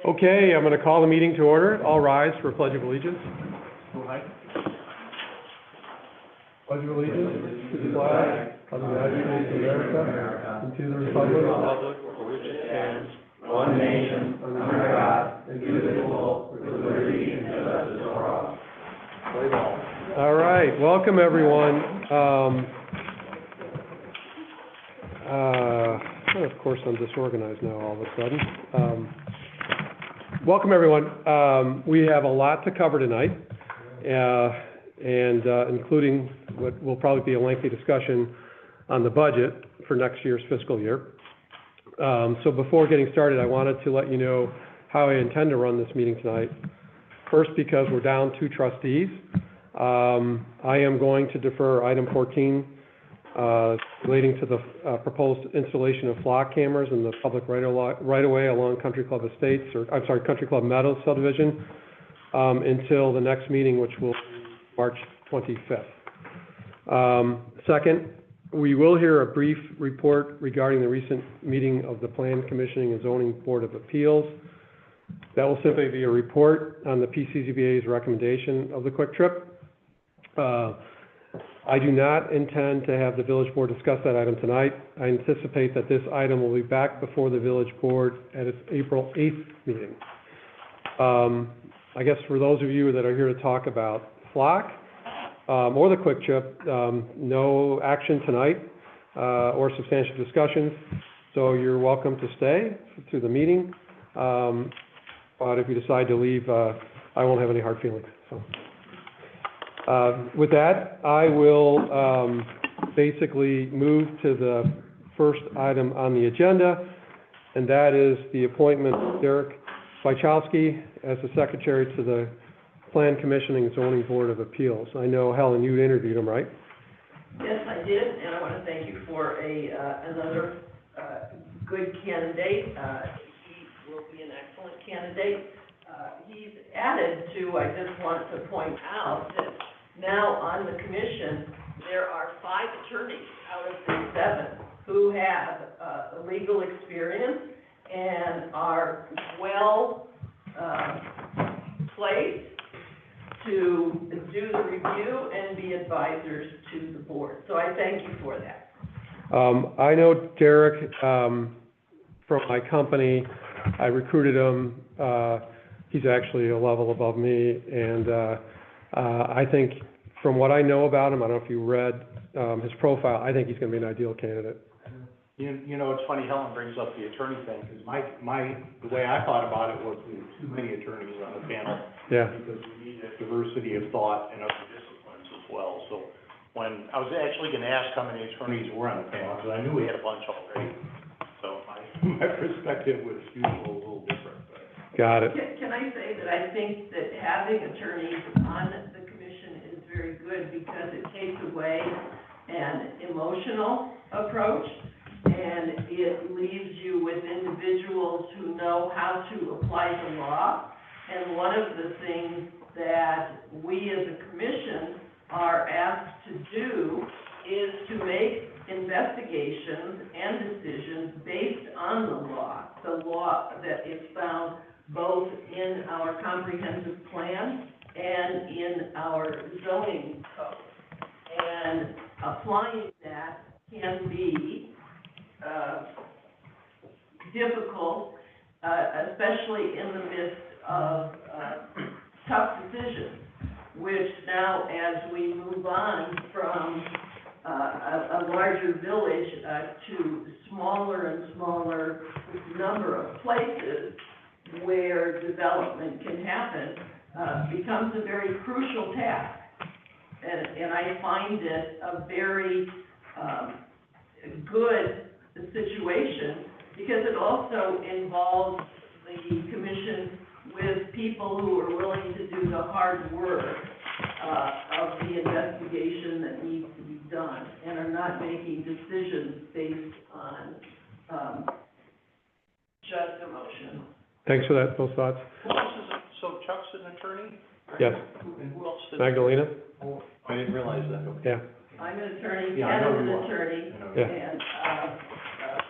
Okay, I'm going to call the meeting to order. All rise for Pledge of Allegiance. Pledge of Allegiance to the flag of the United States of America and to the republic for which it stands, one nation, under God, indivisible, with liberty and justice for all. All right, welcome everyone. Of course, I'm disorganized now all of a sudden. Welcome everyone. We have a lot to cover tonight, and including what will probably be a lengthy discussion on the budget for next year's fiscal year. So before getting started, I wanted to let you know how I intend to run this meeting tonight. First, because we're down 2 trustees, I am going to defer item 14 relating to the proposed installation of flock cameras in the public right-of-way along Country Club Estates, Country Club Meadows subdivision, until the next meeting, which will be March 25th. Second, we will hear a brief report regarding the recent meeting of the Plan Commissioning and Zoning Board of Appeals. That will simply be a report on the PCZBA's recommendation of the Quick Trip. I do not intend to have the village board discuss that item tonight. I anticipate that this item will be back before the village board at its April 8th meeting. I guess for those of you that are here to talk about flock or the Quick Trip, no action tonight or substantial discussions, so you're welcome to stay through the meeting. But if you decide to leave, I won't have any hard feelings. So. With that, I will basically move to the first item on the agenda, and that is the appointment of Derek Wachowski as the secretary to the Plan Commissioning and Zoning Board of Appeals. I know, Helen, you interviewed him, right? Yes, I did, and I want to thank you for another good candidate. He will be an excellent candidate. He's added to, I just want to point out that now on the commission, there are 5 attorneys out of the 7 who have legal experience and are well placed to do the review and be advisors to the board. So I thank you for that. I know Derek from my company. I recruited him. He's actually a level above me, and I think from what I know about him, I don't know if you read his profile, I think he's going to be an ideal candidate. You know, it's funny Helen brings up the attorney thing, because the way I thought about it was we have too many attorneys on the panel. Yeah. Because we need a diversity of thought and other disciplines as well. So when I was actually going to ask how many attorneys were on the panel, because I knew we had a bunch already. So my perspective was usually a little different. But. Got it. Can I say that I think that having attorneys on the commission is very good because it takes away an emotional approach and it leaves you with individuals who know how to apply the law. And one of the things that we as a commission are asked to do is to make investigations and decisions based on the law that is found both in our comprehensive plan and in our zoning code. And applying that can be difficult, especially in the midst of tough decisions, which now as we move on from a larger village to smaller and smaller number of places where development can happen, becomes a very crucial task. And I find it a very good situation because it also involves the commission with people who are willing to do the hard work of the investigation that needs to be done and are not making decisions based on just emotion. Thanks for that, those thoughts. Who else is it? So Chuck's an attorney? Right? Yes. And who else is Magdalena? Oh, I didn't realize that. Okay. Yeah. I'm an attorney, Yeah, I Ken know is you an are. attorney, I know. Yeah. and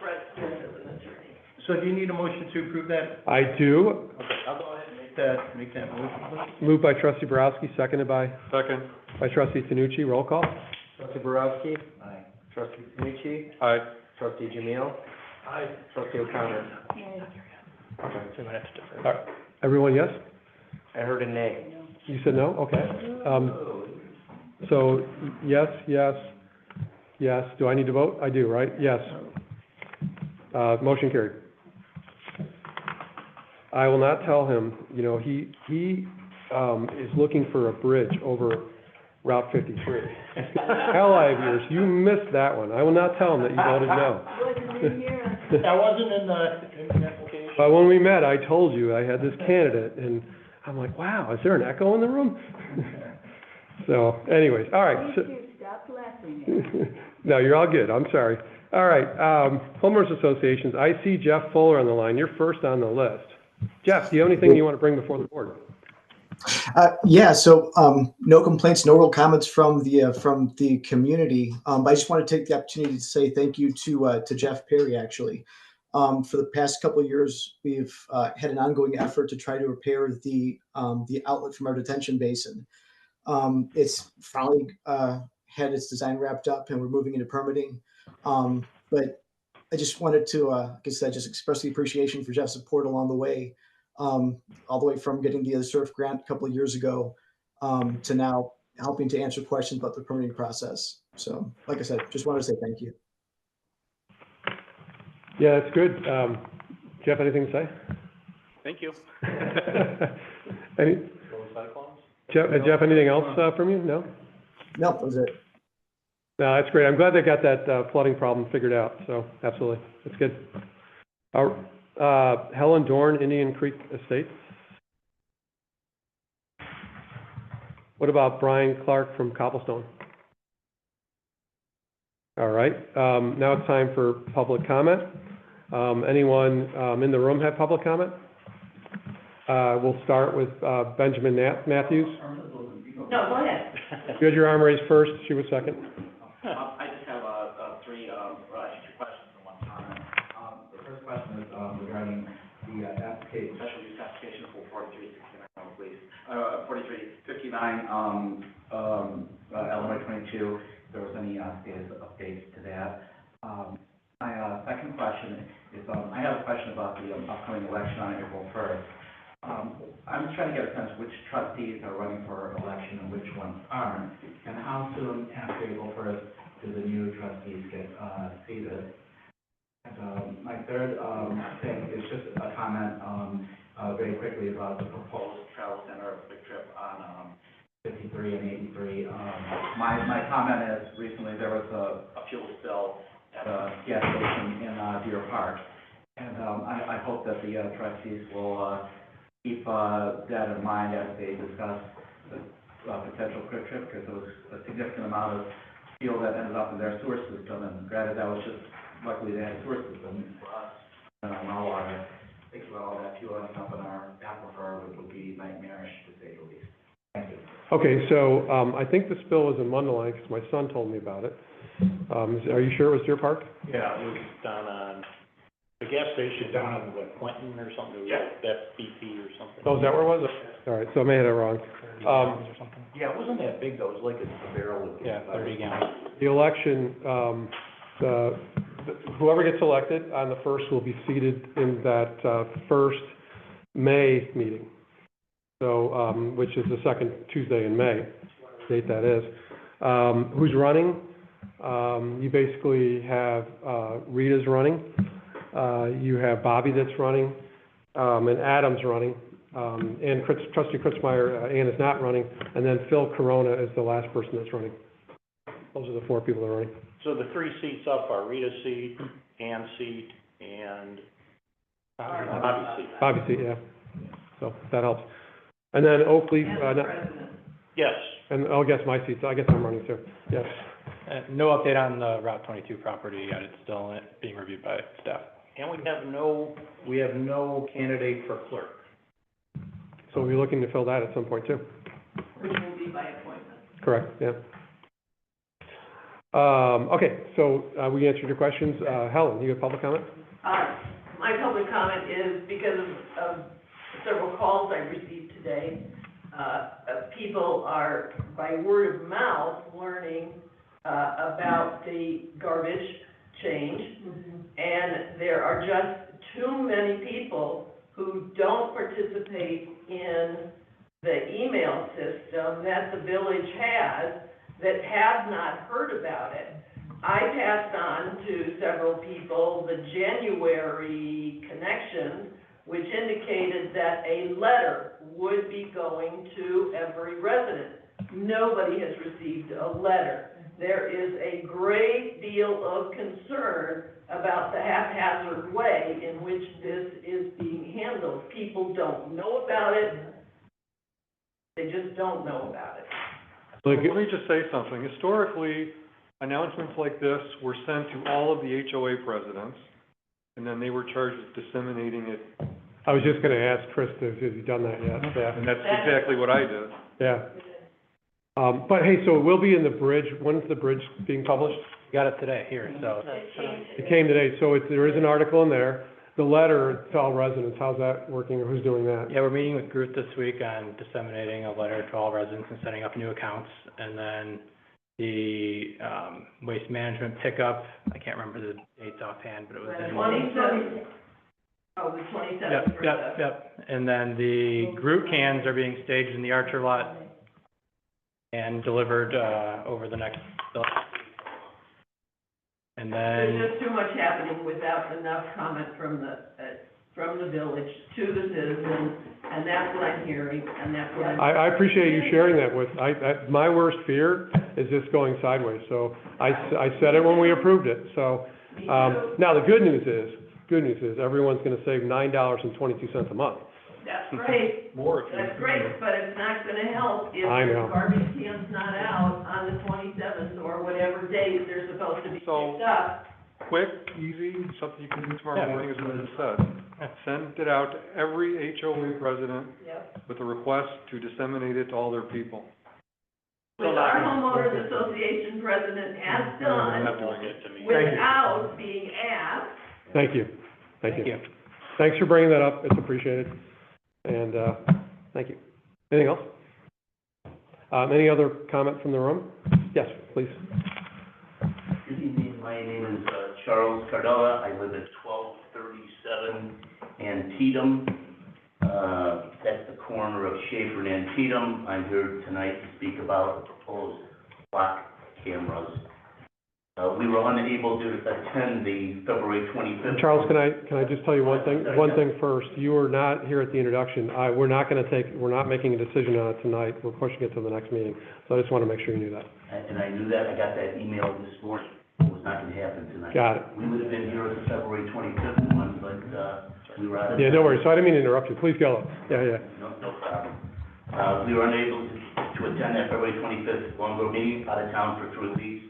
Fred Smith is an attorney. So So do you need a motion to approve that? I do. Okay, I'll go ahead and make that motion, please. Moved by trustee Borowski, seconded by Second. trustee Tanucci. Roll call. Trustee Borowski, Aye. trustee Panucci, Aye. trustee Jamil, Aye. trustee O'Connor. Okay. All right. Everyone, yes? I heard a nay. You said no? Okay. So, yes, yes, yes. Do I need to vote? I do, right? Yes. Motion carried. I will not tell him, you know, he is looking for a bridge over Route 53. Hell, I have yours. You missed that one. I will not tell him that you voted no. That wasn't in the application. But when we met, I told you I had this candidate, and I'm like, wow, is there an echo in the room? So, anyways, all right. so- Stop laughing. No, you're all good, I'm sorry. All right, homeowners associations, I see Jeff Fuller on the line, you're first on the list. Jeff, do you have anything you want to bring before the board? Yeah, so no complaints, no real comments from the community. But I just want to take the opportunity to say thank you to Jeff Perry, actually. For the past couple of years, we've had an ongoing effort to try to repair the outlet from our detention basin. It's finally had its design wrapped up, and we're moving into permitting. But I just wanted to, like I said, just express the appreciation for Jeff's support along the way. All the way from getting the SURF grant a couple of years ago to now helping to answer questions about the permitting process. So, like I said, just wanted to say thank you. Yeah, that's good. Jeff, anything to say? Thank you. Any, Jeff, anything else from you? No? No, that was it. No, that's great. I'm glad they got that flooding problem figured out, so absolutely, that's good. Helen Dorn, Indian Creek Estates. What about Brian Clark from Cobblestone? All right, now it's time for public comment. Anyone in the room have public comment? We'll start with Benjamin Matthews. No, go ahead. You had your arm raised first, she was second. I just have two questions and one comment. The first question is regarding the special use application for 4369, please. 4359, Illinois 22, if there was any status updates to that. My second question is, I have a question about the upcoming election on April 1st. I'm just trying to get a sense of which trustees are running for election and which ones aren't, and how soon after April 1st do the new trustees get seated? And my third thing is just a comment very quickly about the proposed travel center quick trip on 53 and 83. My comment is recently there was a fuel spill at a gas station in Deer Park, and I hope that the trustees will keep that in mind as they discuss the potential quick trip, because there was a significant amount of fuel that ended up in their sewer system, and granted, that was just, luckily they had a sewer system. For us, and on our water, thinking about all that fuel ending up in our aquifer would be nightmarish, to say the least. Thank you. Okay, so I think the spill was in Mundelein, because my son told me about it. Are you sure it was Deer Park? Yeah, it was down on, the gas station down on, what, Clinton or something? Yeah. That BP or something. Oh, is that where it was? All right, so I may have it wrong. Yeah, it wasn't that big though, it was like a barrel of. Yeah, 30 gallons. The election, whoever gets elected on the first will be seated in that first May meeting. So, which is the second Tuesday in May, date that is. Who's running? You basically have Rita's running. You have Bobby that's running, and Adam's running, and Trustee Kritzmeyer, Ann is not running, and then Phil Corona is the last person that's running. Those are the four people that are running. So the three seats up are Rita's seat, Ann's seat, and Bobby's seat. Bobby's seat, yeah. So that helps. And then Oakley, And the president. Yes, and I'll guess my seat, so I guess I'm running too, yes. No update on the Route 22 property yet, it's still being reviewed by staff. and we have no candidate for clerk. So we're looking to fill that at some point too. Which will be by appointment. Correct, yeah. Okay, so we answered your questions. Helen, you have public comment? my public comment is because of several calls I received today. People are, by word of mouth, learning, about the garbage change. And there are just too many people who don't participate in the email system that the village has that have not heard about it. I passed on to several people the January connection, which indicated that a letter would be going to every resident. Nobody has received a letter. There is a great deal of concern about the haphazard way in which this is being handled. People don't know about it. They just don't know about it. Let me just say something. Historically, announcements like this were sent to all of the HOA presidents, and then they were charged with disseminating it, I was just gonna ask Krista, have you done that yet? Yeah, and that's exactly what I did. yeah. But hey, so we'll be in the bridge, when's the bridge being published? Got it today, here, so. It came today, so there is an article in there. The letter to all residents, how's that working, or who's doing that? Yeah, we're meeting with Groot this week on disseminating a letter to all residents and setting up new accounts. And then the, waste management pickup, I can't remember the dates offhand, but it was in. 27th. Oh, the Yep, 27th for yep, yep. And then the Groot cans are being staged in the Archer lot and delivered, over the next, and then. There's just too much happening without enough comment from the village to the citizens, and that's what I'm hearing, and that's what I'm. I appreciate you sharing that with, my worst fear is this going sideways, so I said it when we approved it, so. Me too. Now, the good news is, everyone's gonna save $9.22 a month. That's great, More if you. that's great, but it's not gonna help if I the know. garbage can's not out on the 27th or whatever date they're supposed to be So- picked up. Quick, easy, something you can do tomorrow Yeah. morning, as what it said. Send it out to every HOA president Yep. with a request to disseminate it to all their people. Which our homeowners association president has done Not doing it to me. without being asked. Thank you, thank you. Thanks for bringing that up, it's appreciated, and, thank you. Anything else? Any other comment from the room? Yes, please. Good evening, my name is Charles Cardella, I live at 1237 Antietam. That's the corner of Schaefer and Antietam. I'm here tonight to speak about the proposed block cameras. We were unable to attend the February 25th. Charles, can I just tell you one thing first? You were not here at the introduction. We're not making a decision on it tonight. We're pushing it to the next meeting. So I just want to make sure you knew that. And I knew that, I got that email this morning, it was not gonna happen tonight. Got it. We would have been here at the February 25th one, but, we were out of. Yeah, no worries. So I didn't mean to interrupt you. Please go. Yeah. No problem. We were unable to attend that February 25th Long Grove meeting, out of town for 3 weeks,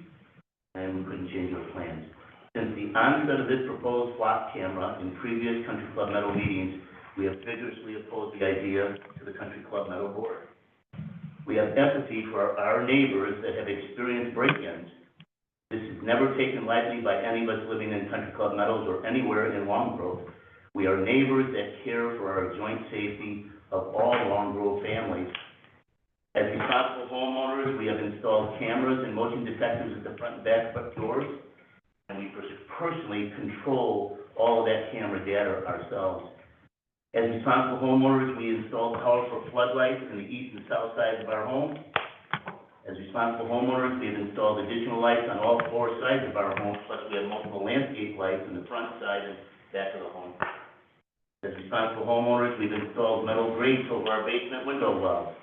and we couldn't change our plans. Since the onset of this proposed flock camera in previous Country Club Meadow meetings, we have vigorously opposed the idea to the Country Club Meadow board. We have empathy for our neighbors that have experienced break-ins. This is never taken lightly by any of us living in Country Club Meadows or anywhere in Long Grove. We are neighbors that care for our joint safety of all Long Grove families. As responsible homeowners, we have installed cameras and motion detectors at the front and back doors, and we personally control all of that camera data ourselves. As responsible homeowners, we installed powerful floodlights in the east and south sides of our home. As responsible homeowners, we have installed additional lights on all 4 sides of our home, plus we have multiple landscape lights in the front side and back of the home. As responsible homeowners, we've installed metal grates over our basement window wells.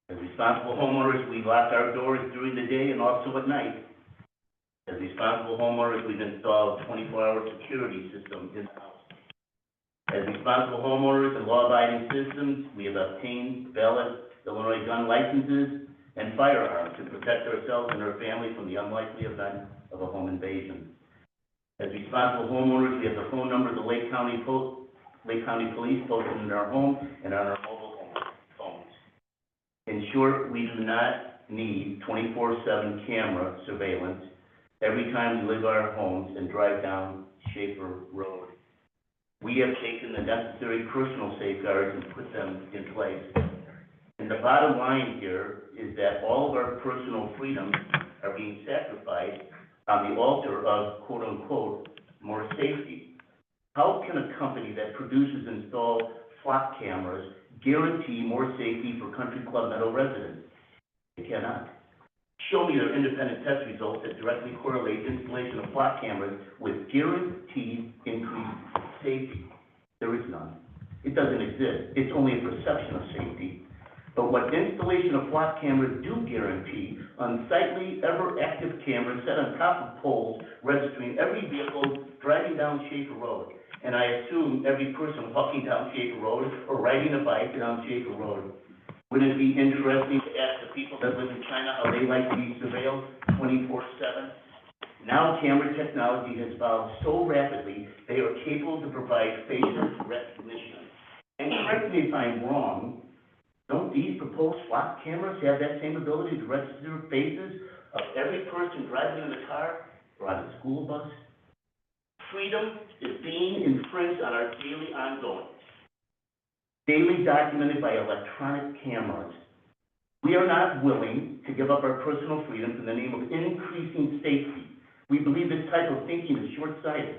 As responsible homeowners, we lock our doors during the day and also at night. As responsible homeowners, we've installed 24-hour security systems in the house. As responsible homeowners and law-abiding citizens, we have obtained valid Illinois gun licenses and firearms to protect ourselves and our family from the unlikely event of a home invasion. As responsible homeowners, we have the phone number of the Lake County Police posted in our home and on our mobile phones. In short, we do not need 24/7 camera surveillance every time we leave our homes and drive down Schaefer Road. We have taken the necessary personal safeguards and put them in place. And the bottom line here is that all of our personal freedoms are being sacrificed on the altar of quote-unquote more safety. How can a company that produces and installs SWAT cameras guarantee more safety for Country Club Meadow residents? They cannot. Show me their independent test results that directly correlate installation of SWAT cameras with guaranteed increased safety. There is none. It doesn't exist. It's only a perception of safety. But what installation of SWAT cameras do guarantee, unsightly, ever-active cameras set on top of poles registering every vehicle driving down Schaefer Road. And I assume every person walking down Schaefer Road or riding a bike down Schaefer Road. Wouldn't it be interesting to ask the people that live in China how they like to be surveilled 24/7? Now camera technology has evolved so rapidly, they are capable to provide facial recognition. And correct me if I'm wrong, don't these proposed SWAT cameras have that same ability to register faces of every person driving in the car or on the school bus? Freedom is being infringed on our daily ongoing, daily documented by electronic cameras. We are not willing to give up our personal freedoms in the name of increasing safety. We believe this type of thinking is short-sighted.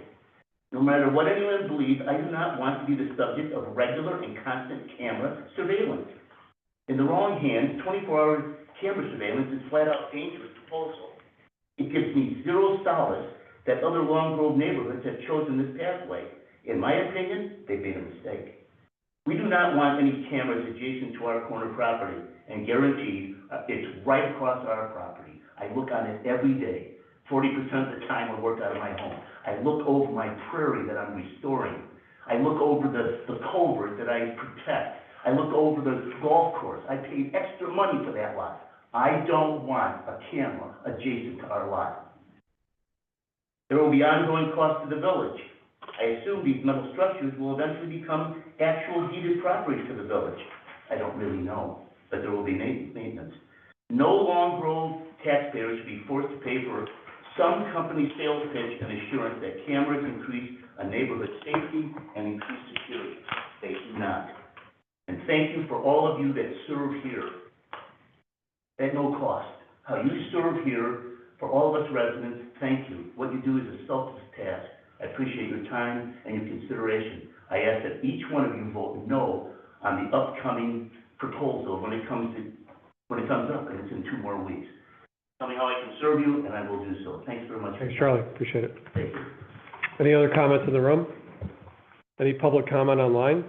No matter what anyone believes, I do not want to be the subject of regular and constant camera surveillance. In the wrong hands, 24-hour camera surveillance is flat-out dangerous proposal. It gives me zero solace that other Long Grove neighborhoods have chosen this pathway. In my opinion, they've made a mistake. We do not want any cameras adjacent to our corner property, and guaranteed, it's right across our property. I look on it every day. 40% of the time I work out of my home. I look over my prairie that I'm restoring. I look over the culvert that I protect. I look over the golf course. I paid extra money for that lot. I don't want a camera adjacent to our lot. There will be ongoing costs to the village. I assume these metal structures will eventually become actual deeded property to the village. I don't really know, but there will be maintenance. No Long Grove taxpayer should be forced to pay for some company's sales pitch and assurance that cameras increase a neighborhood's safety and increase security. They do not. And thank you for all of you that serve here at no cost. How you serve here for all of us residents, thank you. What you do is a selfless task. I appreciate your time and your consideration. I ask that each one of you vote no on the upcoming proposal when it comes up, and it's in 2 more weeks. Tell me how I can serve you, and I will do so. Thanks very much. Thanks, Charlie, appreciate it. Thank you. Any other comments in the room? Any public comment online?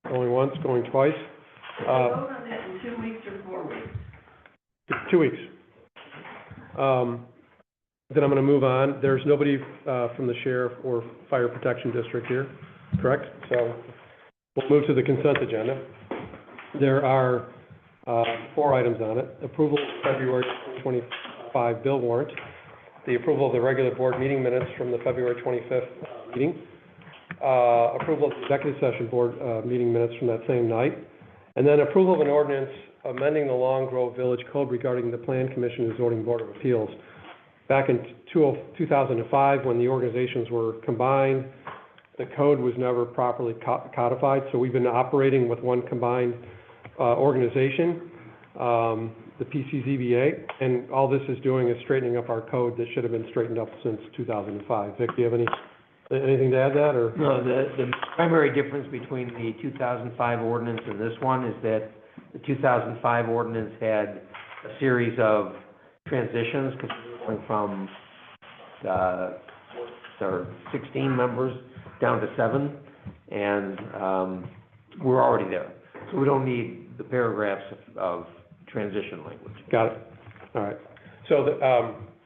Going once, going twice? Vote on that in 2 weeks or 4 weeks. 2 weeks. Then I'm gonna move on. There's nobody, from the sheriff or fire protection district here, correct? So we'll move to the consent agenda. There are, 4 items on it. Approval of February 2025 bill warrant, the approval of the regular board meeting minutes from the February 25th meeting, approval of the executive session board, meeting minutes from that same night, and then approval of an ordinance amending the Long Grove Village Code regarding the Plan Commission and Zoning Board of Appeals. Back in 2005, when the organizations were combined, the code was never properly codified, so we've been operating with one combined organization, the PCZBA, and all this is doing is straightening up our code that should have been straightened up since 2005. Vic, do you have anything to add to that, or? No, the primary difference between the 2005 ordinance and this one is that the 2005 ordinance had a series of transitions, because we were going from, 16 members down to 7, and, we're already there. So we don't need the paragraphs of transition language. Got it. All right. So,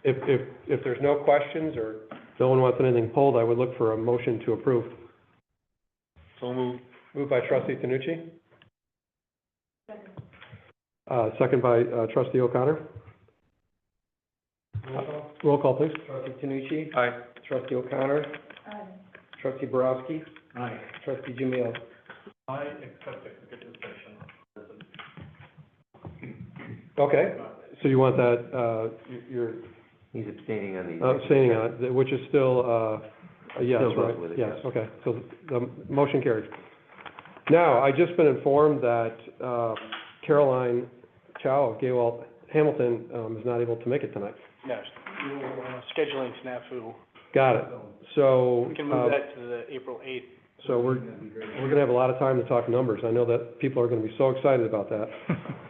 if there's no questions or no one wants anything pulled, I would look for a motion to approve. So moved. Moved by trustee Tanucci. Second by trustee O'Connor. Roll call, please. Trustee Tanucci? Aye. Trustee O'Connor? Aye. Trustee Borowski? Aye. Trustee Jamil? I accept executive session. Okay, so you want that, you're He's abstaining on these. abstaining on it, which is still, Yes, Still goes right, with it, yes, yes. okay, so the motion carries. Now, I just been informed that, Caroline Chow of Gaywell Hamilton, is not able to make it tonight. Yes, scheduling snafu. Got it, so. We can move that to the April 8th. So we're gonna have a lot of time to talk numbers. I know that people are gonna be so excited about that.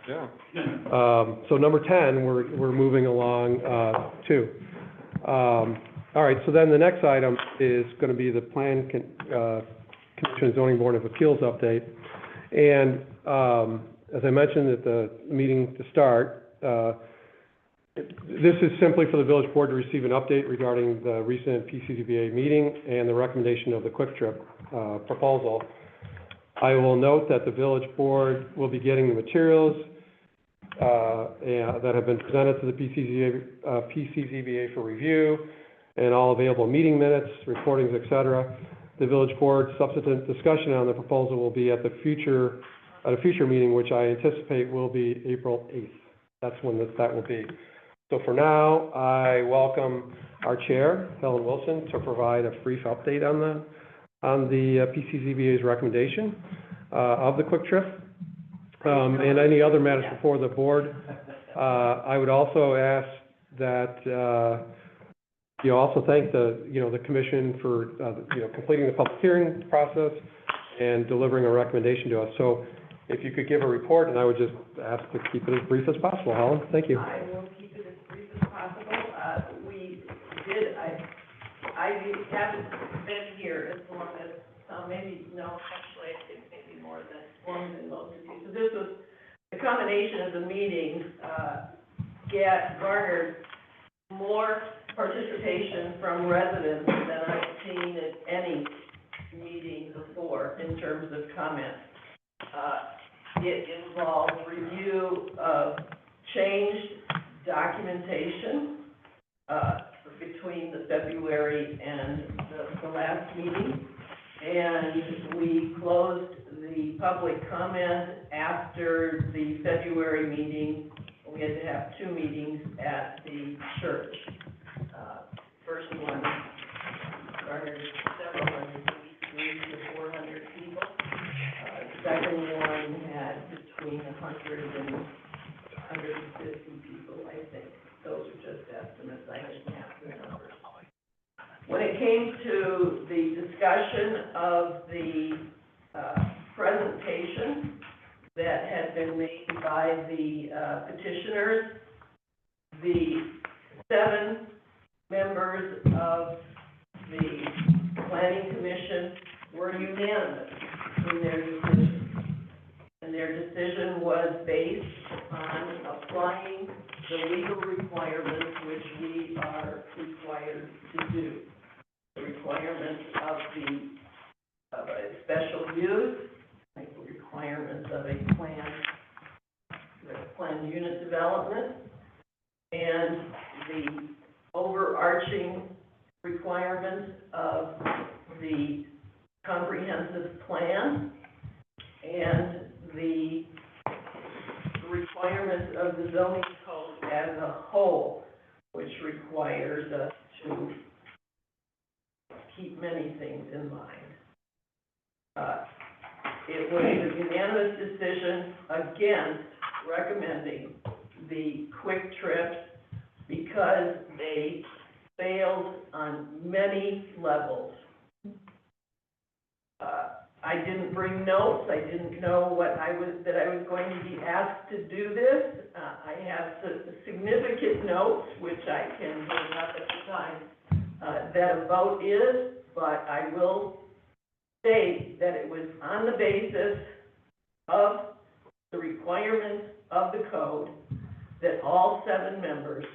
Yeah. So number 10, we're moving along, to. All right, so then the next item is gonna be the Commission Zoning Board of Appeals update. And, as I mentioned at the meeting to start, this is simply for the village board to receive an update regarding the recent PCZBA meeting and the recommendation of the Quick Trip, proposal. I will note that the village board will be getting the materials, that have been presented to the PCZBA for review, and all available meeting minutes, recordings, et cetera. The village board's subsequent discussion on the proposal will be at a future meeting, which I anticipate will be April 8th. That's when that will be. So for now, I welcome our chair, Helen Wilson, to provide a brief update on the PCZBA's recommendation of the Quick Trip, and any other matters before the board. I would also ask that you also thank the commission for completing the public hearing process and delivering a recommendation to us. So if you could give a report, and I would just ask to keep it as brief as possible. Helen, thank you. I will keep it as brief as possible. I haven't been here as long as, maybe, no, actually, I think maybe more than most of you. So this was, the combination of the meetings, garnered more participation from residents than I've seen at any meeting before in terms of comments. It involved review of changed documentation, between the February and the last meeting. And we closed the public comment after the February meeting. We had to have 2 meetings at the church. First one garnered several hundred, 300 to 400 people. Second one had between 100 and 150 people, I think. Those are just estimates. I didn't have the numbers. When it came to the discussion of the presentation that had been made by the petitioners, the 7 members of the Planning Commission were unanimous in their decision. And their decision was based on applying the legal requirements which we are required to do. The requirements of a special use, like the requirements of a planned unit development, and the overarching requirements of the comprehensive plan, and the requirements of the zoning code as a whole, which requires us to keep many things in mind. It was a unanimous decision against recommending the Quick Trip because they failed on many levels. I didn't bring notes. I didn't know that I was going to be asked to do this. I have significant notes, which I can bring up at the time that a vote is, but I will state that it was on the basis of the requirements of the code that all 7 members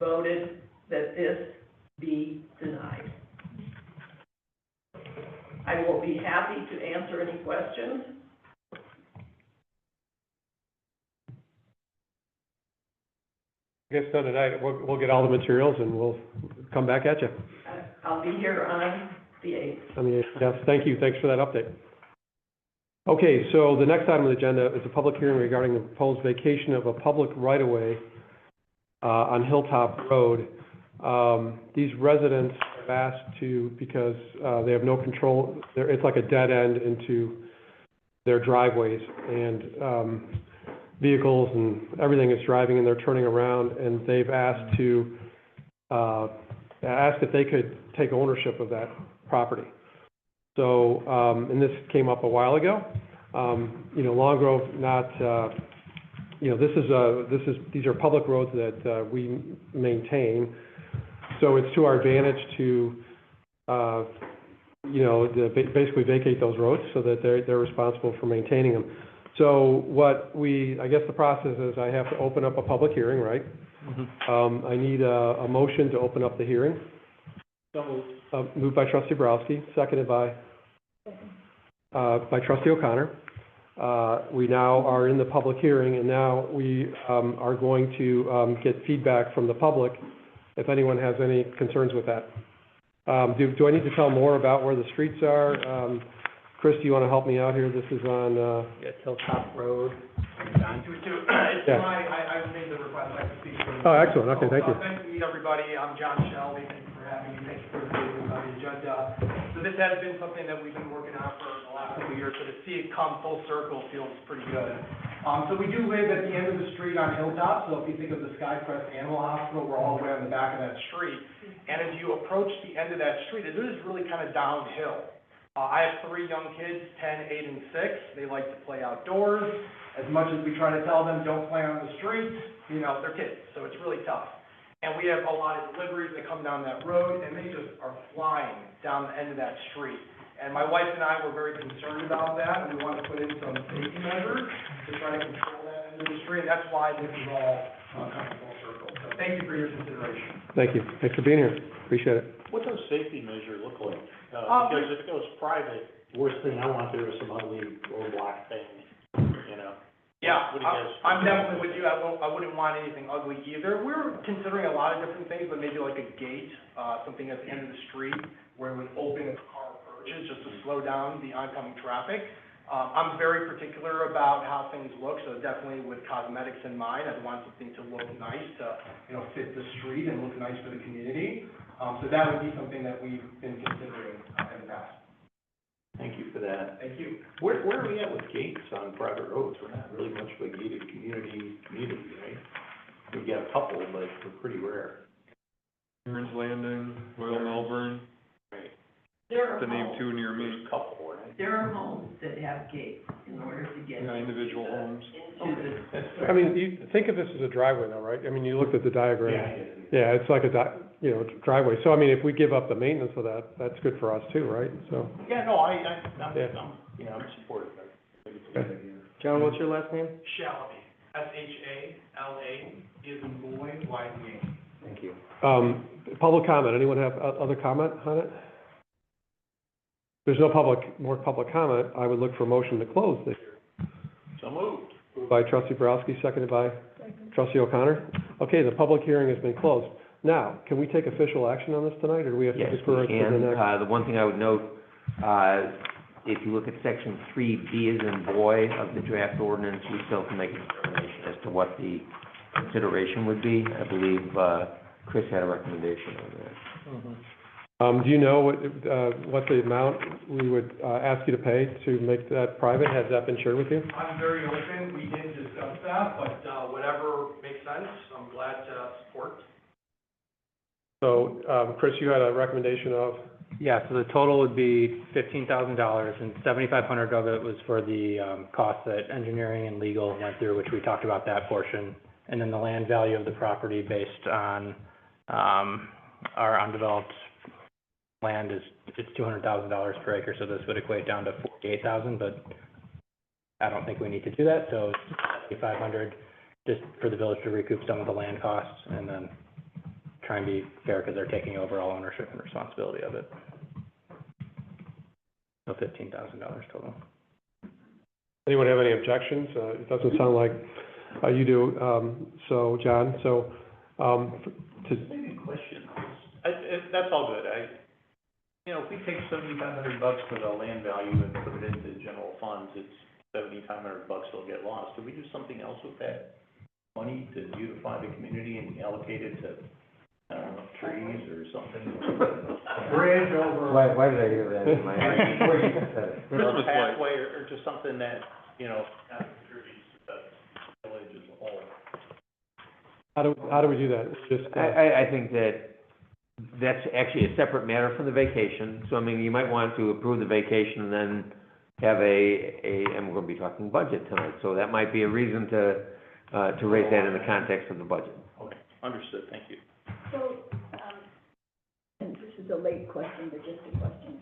voted that this be denied. I will be happy to answer any questions. I guess done tonight. We'll get all the materials and we'll come back at you. I'll be here on the 8th. On the 8th, yes, thank you. Thanks for that update. Okay, so the next item on the agenda is a public hearing regarding the proposed vacation of a public right-of-way on Hilltop Road. These residents are asked to, because, they have no control, it's like a dead end into their driveways, and, vehicles and everything is driving and they're turning around, and they've asked to, asked if they could take ownership of that property. So, and this came up a while ago. You know, Long Grove not, you know, these are public roads that, we maintain. So it's to our advantage to, you know, basically vacate those roads so that they're responsible for maintaining them. So I guess the process is I have to open up a public hearing, right? I need a motion to open up the hearing. Moved by trustee Borowski, seconded by trustee O'Connor. We now are in the public hearing, and now we are going to get feedback from the public if anyone has any concerns with that. Do I need to tell more about where the streets are? Chris, do you want to help me out here? This is on, It's Hilltop Road. It's Yeah. I made the request, I can speak for the. Oh, excellent, okay, thank you. Nice to meet everybody, I'm John Shelby, thank you for having me, thank you for being on the agenda. So this has been something that we've been working on for the last couple of years, so to see it come full circle feels pretty good. So we do live at the end of the street on Hilltop, so if you think of the Skycrest Animal Hospital, we're all the way on the back of that street. And as you approach the end of that street, it is really kind of downhill. I have 3 young kids, 10, 8, and 6. They like to play outdoors. As much as we try to tell them, don't play on the streets, you know, they're kids, so it's really tough. And we have a lot of deliveries that come down that road, and they just are flying down the end of that street. And my wife and I were very concerned about that, and we want to put in some safety measures to try to control that end of the street. That's why this is all coming full circle. So thank you for your consideration. Thank you. Thanks for being here. Appreciate it. What does safety measure look like? Because if it goes private, worst thing I want there is some ugly roadblock thing, you know? Yeah, What do you guys? I'm definitely with you. I wouldn't want anything ugly either. We're considering a lot of different things, but maybe like a gate, something at the end of the street where it would open as the car approaches, just to slow down the oncoming traffic. I'm very particular about how things look, so definitely with cosmetics in mind, I'd want something to look nice, to, you know, fit the street and look nice for the community. So that would be something that we've been considering in the past. Thank you for that. Thank you. Where are we at with gates on private roads? We're not really much of a gated community, right? We've got a couple, but we're pretty rare. Aaron's Landing, Royal Melbourne, Right. There are to name homes, 2 near There's me. a couple, right? there are homes that have gates in order to get. Yeah, individual homes. Into the. That's I mean, you think of this as a driveway though, right? I mean, you looked at the diagram. Yeah, Yeah, it's like a driveway. So I mean, if we give up the maintenance of that, that's good for us too, right? So, yeah, no, I'm supportive of it. I think it's a good idea. John, what's your last name? Shalaby, S-H-A-L-A, is in boy, Y-E-A. Thank you. public comment. Anyone have other comment on it? There's no more public comment. I would look for a motion to close this. So moved. Moved by trustee Borowski, seconded by trustee O'Connor. Okay, the public hearing has been closed. Now, can we take official action on this tonight, or do we have to Yes, defer we it to the can. next? The one thing I would note, if you look at section 3B as in boy of the draft ordinance, we still can make a determination as to what the consideration would be. I believe, Chris had a recommendation on that. Do you know what the amount we would ask you to pay to make that private? Has that been shared with you? I'm very open, we didn't discuss that, but, whatever makes sense, I'm glad to support. So, Chris, you had a recommendation of? Yeah, so the total would be $15,000, and $7,500 of it was for the costs that engineering and legal went through, which we talked about that portion. And then the land value of the property based on our undeveloped land it's $200,000 per acre, so this would equate down to $48,000, but I don't think we need to do that, so it's $7,500 just for the village to recoup some of the land costs, and then try and be fair because they're taking over all ownership and responsibility of it. So $15,000 total. Anyone have any objections? It doesn't sound like you do, so, John, so, Maybe a question. That's all good. You know, if we take $7,500 for the land value and put it into general funds, it's $7,500 that'll get lost. Do we do something else with that money to beautify the community and allocate it to I don't know, trees or something. Bridge over. Why did I hear that in my head? Or Christmas a lights. pathway, or just something that, you know, kind of contributes to the village as a whole. How do we do that? Just, I think that's actually a separate matter from the vacation. So, I mean, you might want to approve the vacation and then have and we're gonna be talking budget tonight, so that might be a reason to raise that in the context of the budget. Okay, understood, thank you. So, and this is a late question, but just a question.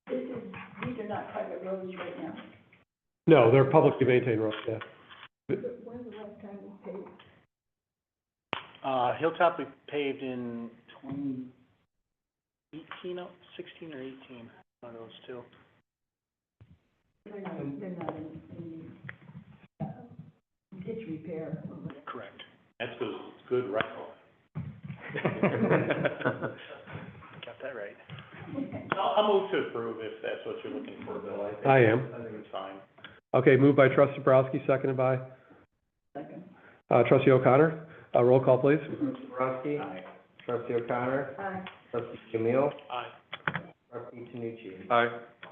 These are not private roads right now. no, they're publicly maintained roads, yeah. But when's the last time we paid? Hilltop we paved in 2018, 16 or 18, one of those two. They're not in ditch repair or whatever. Correct. That's because it's good rental. Got that right. I'll move to approve if that's what you're looking for, Bill. I think- I am. I think it's fine. Okay, moved by trustee Borowski, seconded by, Second. trustee O'Connor. Roll call, please. Borowski? Aye. Trustee O'Connor? Aye. Trustee Jamil? Aye. Trustee Tanucci? Aye.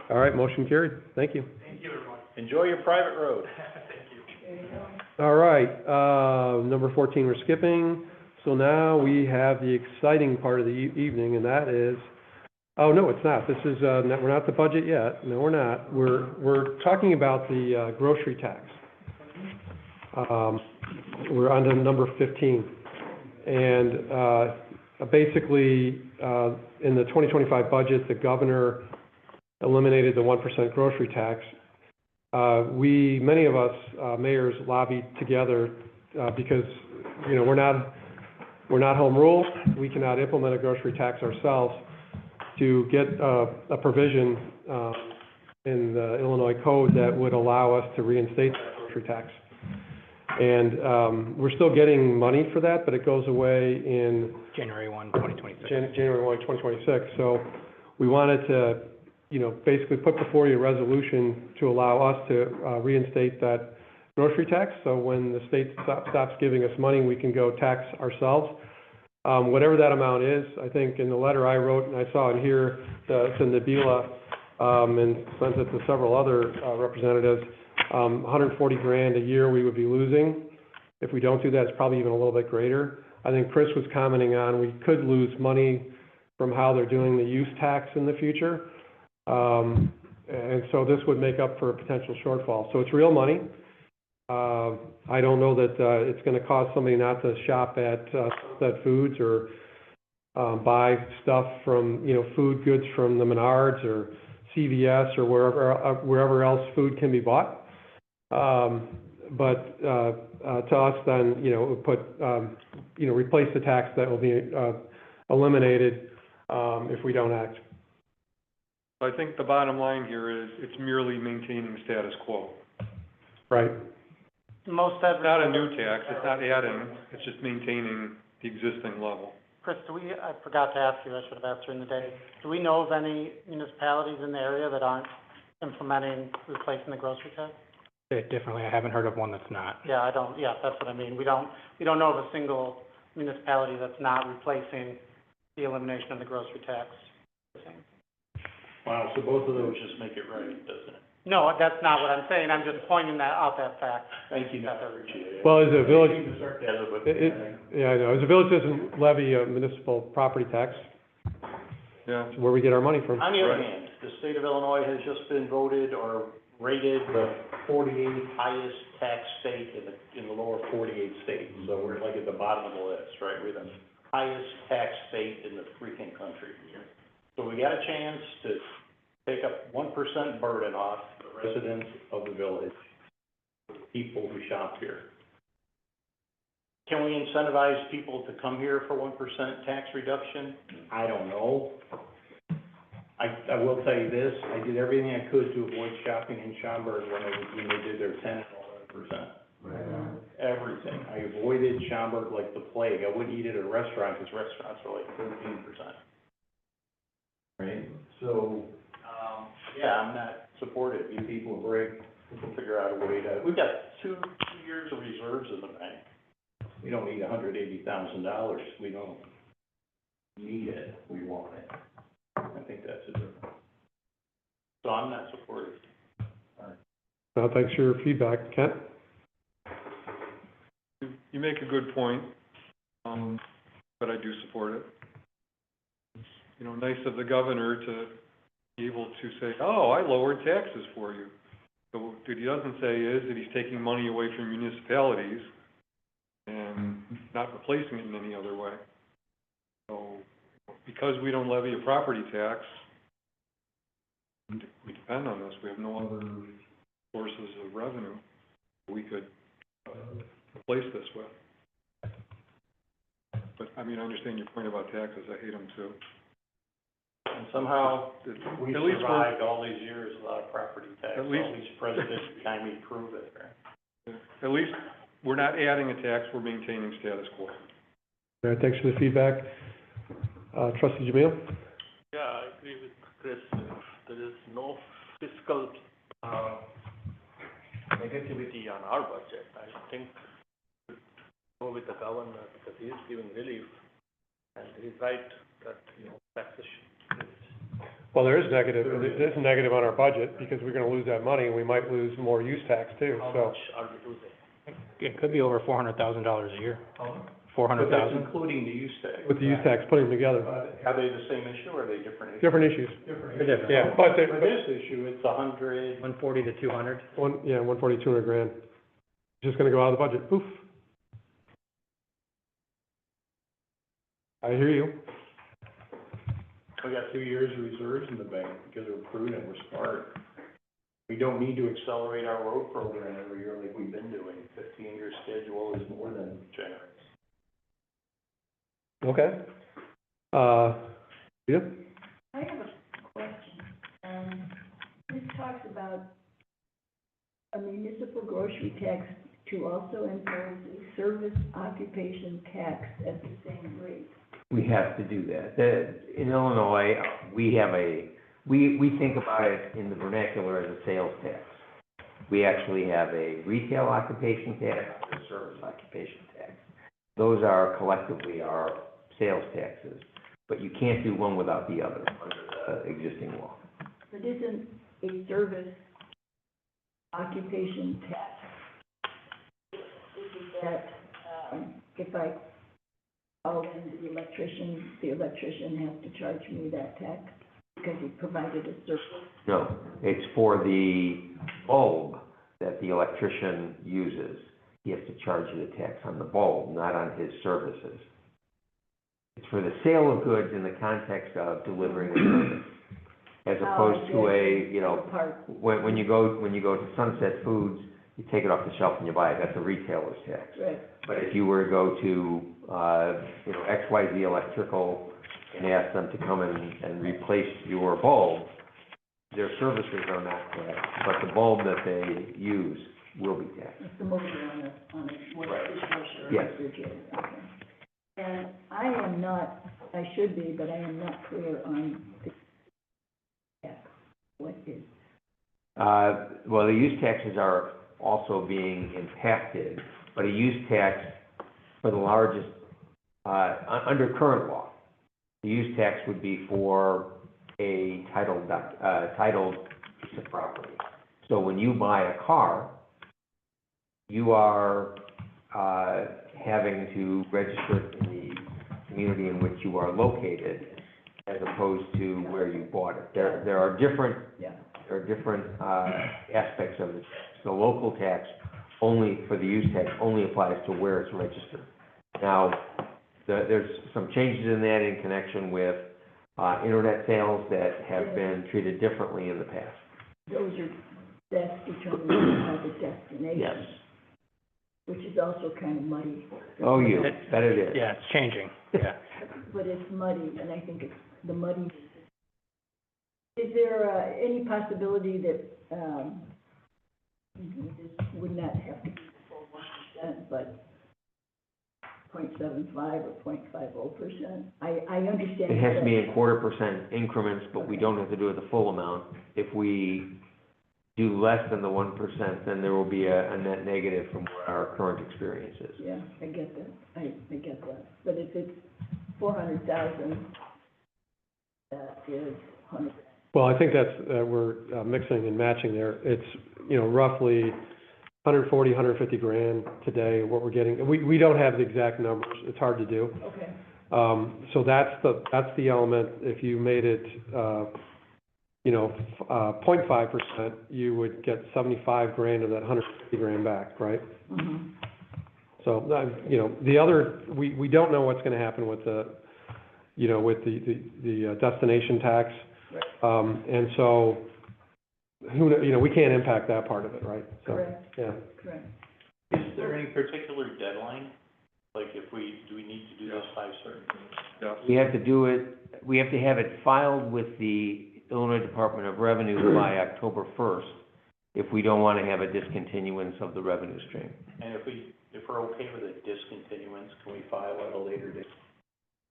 All right, motion carried. Thank you. Thank you, everyone. Enjoy your private road. Thank you. There you go. All right, number 14 we're skipping. So now we have the exciting part of the evening, and that is, oh, no, it's not. This is, we're not at the budget yet. No, we're not. We're talking about the grocery tax. We're on to number 15. And basically, in the 2025 budget, the governor eliminated the 1% grocery tax. Many of us, mayors lobbied together, because, you know, we're not home rule. We cannot implement a grocery tax ourselves, to get a provision in the Illinois code that would allow us to reinstate that grocery tax. And we're still getting money for that, but it goes away in January 1, 2026. January 1, 2026. So we wanted to, you know, basically put before you a resolution to allow us to reinstate that grocery tax. So when the state stops giving us money, we can go tax ourselves. Whatever that amount is, I think in the letter I wrote, and I saw in here, to Nabila, and sent it to several other representatives, 140 grand a year we would be losing. If we don't do that, it's probably even a little bit greater. I think Chris was commenting on, we could lose money from how they're doing the use tax in the future. And so this would make up for a potential shortfall. So it's real money. I don't know that it's gonna cause somebody not to shop at Sunset Foods or buy stuff from, you know, food goods from the Menards or CVS or wherever else food can be bought. But to us then, you know, it would put, you know, replace the tax that will be eliminated if we don't act. I think the bottom line here is, it's merely maintaining status quo. Right. Most It's not a new tax, it's not adding, it's just maintaining the existing level. Chris, I forgot to ask you, I should have asked during the day, do we know of any municipalities in the area that aren't implementing, replacing the grocery tax? Differently, I haven't heard of one that's not. Yeah, that's what I mean, we don't know of a single municipality that's not replacing the elimination of the grocery tax. Wow, so both of those just make it right, doesn't it? No, that's not what I'm saying, I'm just pointing that fact. Thank you, Mr. Ritchie. Well, as a village, I hate the sarcasm, but- yeah, I know. As a village doesn't levy a municipal property tax, Yeah. it's where we get our money from. On the other Right. hand, the state of Illinois has just been voted or rated the 48th highest tax state in the lower 48 states. So we're like at the bottom of the list, right? We're the highest tax state in the freaking country. So we got a chance to take up 1% burden off the residents of the village, people who shop here. Can we incentivize people to come here for 1% tax reduction? I don't know. I will tell you this, I did everything I could to avoid shopping in Schaumburg when they did their 10 and 11%. Everything. I avoided Schaumburg like the plague. I wouldn't eat at a restaurant, because restaurants are like 13%. Right? So, yeah, I'm not supportive. You people break, we'll figure out a way to, we've got two years of reserves in the bank. We don't need $180,000. We don't. need it, we want it. I think that's the difference. So I'm not supportive. Well, thanks for your feedback. Kent? You make a good point, but I do support it. It's, you know, nice of the governor to be able to say, oh, I lowered taxes for you. So what he doesn't say is that he's taking money away from municipalities and not replacing it in any other way. So because we don't levy a property tax, we depend on this. We have no other sources of revenue we could replace this with. But, I mean, I understand your point about taxes. I hate them too. And somehow, we At least survived all these years without a property tax. At least- All these presidents behind me prove it, right? At least we're not adding a tax, we're maintaining status quo. All right, thanks for the feedback. Trustee Jamil? Yeah, I agree with Chris. There is no fiscal, negativity on our budget. I think we should go with the governor because he is giving relief. And he's right that, taxation is. Well, there is negative, it is negative on our budget because we're gonna lose that money and we might lose more use tax too, How so. much are we losing? It could be over $400,000 a year. But that's 400,000? including the use tax. With the use tax, putting them together, Are they the same issue or are they different issues? different issues. Different They're different. Yeah, but they, For this issue, it's 100, 140 to 200? 140, 200 grand. Just gonna go out of the budget, poof. I hear you. we got 2 years of reserves in the bank because we're prudent, we're smart. We don't need to accelerate our road program every year like we've been doing. 15-year schedule is more than generous. Okay. Yeah? I have a question. This talks about a municipal grocery tax to also impose a service occupation tax at the same rate. We have to do that. In Illinois, we have we think about it in the vernacular as a sales tax. We actually have a retail occupation tax and a service occupation tax. Those are collectively our sales taxes, but you can't do one without the other under the existing law. But isn't a service occupation tax, isn't that, if I call in the electrician has to charge me that tax because he provided a service? No, it's for the bulb that the electrician uses. He has to charge you the tax on the bulb, not on his services. It's for the sale of goods in the context of delivering a service, as opposed to when you go to Sunset Foods, you take it off the shelf and you buy it. That's a retailer's tax. Right. But if you were to go to XYZ Electrical and ask them to come and replace your bulb, their services are not taxed, but the bulb that they use will be taxed. It's the motor on it, what Right. dishwasher or Yes. refrigerator, okay. And I am not, I should be, but I am not clear on the tax. What is? Well, the use taxes are also being impacted, but a use tax for the largest, under current law, the use tax would be for a titled piece of property. So when you buy a car, you are having to register it in the community in which you are located, as opposed to where you bought it. There are different aspects of it. The local tax only, for the use tax, only applies to where it's registered. Now, there's some changes in that in connection with internet sales that have been treated differently in the past. That's determined by the destination. Yes. Which is also kind of muddy. Oh, that it is. Yeah, it's changing, yeah. But it's muddy, and I think it's the muddy. Is there any possibility that, this would not have to be the full 1%, but 0.75 or 0.50%? I understand. It has to that- be in 0.25% increments, but we don't have to do it the full amount. If we do less than the 1%, then there will be a net negative from what our current experience is. Yeah, I get that, I get that. But if it's 400,000, that is 100. Well, I think that's, we're mixing and matching there. It's, roughly 140, 150 grand today, what we're getting. We don't have the exact numbers. It's hard to do. Okay, So that's the element. If you made it, 0.5%, you would get 75 grand of that 150 grand back, right? mm-hmm, So, the other, we don't know what's gonna happen with the, with the destination tax. right, And so, we can't impact that part of it, right? So, correct, yeah. correct. Is there any particular deadline? Like do we need to do this by certain things? Yes. We have to do it, we have to have it filed with the Illinois Department of Revenue by October 1st, if we don't want to have a discontinuance of the revenue stream. And if we're okay with a discontinuance, can we file at a later date?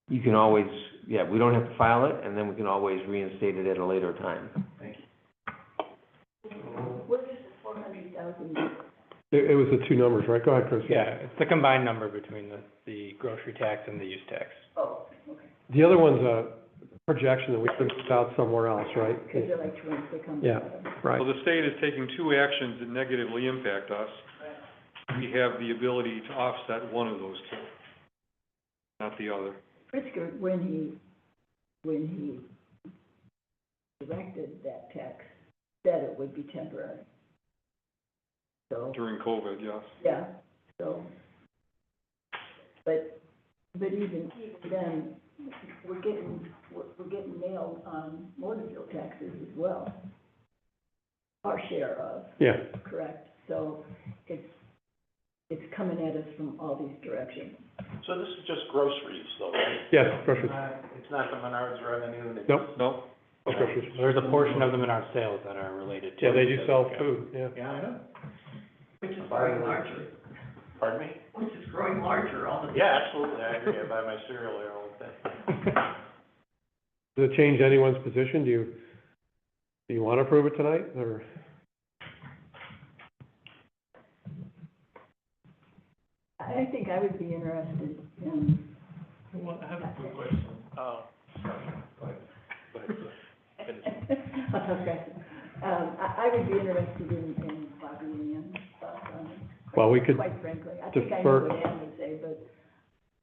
You can always, we don't have to file it, and then we can always reinstate it at a later time. Thank you. What is the 400,000? It was the two numbers, right? Go ahead, Chris. Yeah, it's the combined number between the grocery tax and the use tax. Oh, okay, The other one's a projection that we put out somewhere else, right? because they're like twins, they come Yeah. together. Right. So the state is taking two actions that negatively impact us. We have the ability to offset one of those two, not the other. Pritzker, when he directed that tax, said it would be temporary. So, During COVID, yes. yeah, so, but even then, we're getting nailed on motor fuel taxes as well. Our share of, Yeah. correct, so it's coming at us from all these directions. So this is just groceries though, right? Yes, groceries. It's not the Menards revenue? It's- Nope. No? Just groceries. There's a portion of the Menard sales that are related to. Yeah, they do sell food, yeah. Yeah, I know. Which is growing larger, Pardon me? which is growing larger all the time. Yeah, absolutely, I agree, I buy my cereal there all the time. Does it change anyone's position? Do you want to approve it tonight, or? I think I would be interested in. Well, I have a quick question. Sorry, go ahead. Okay. I would be interested in lobbying and stuff on it. Well, we could Quite frankly, I think I know defer- what Ann would say, but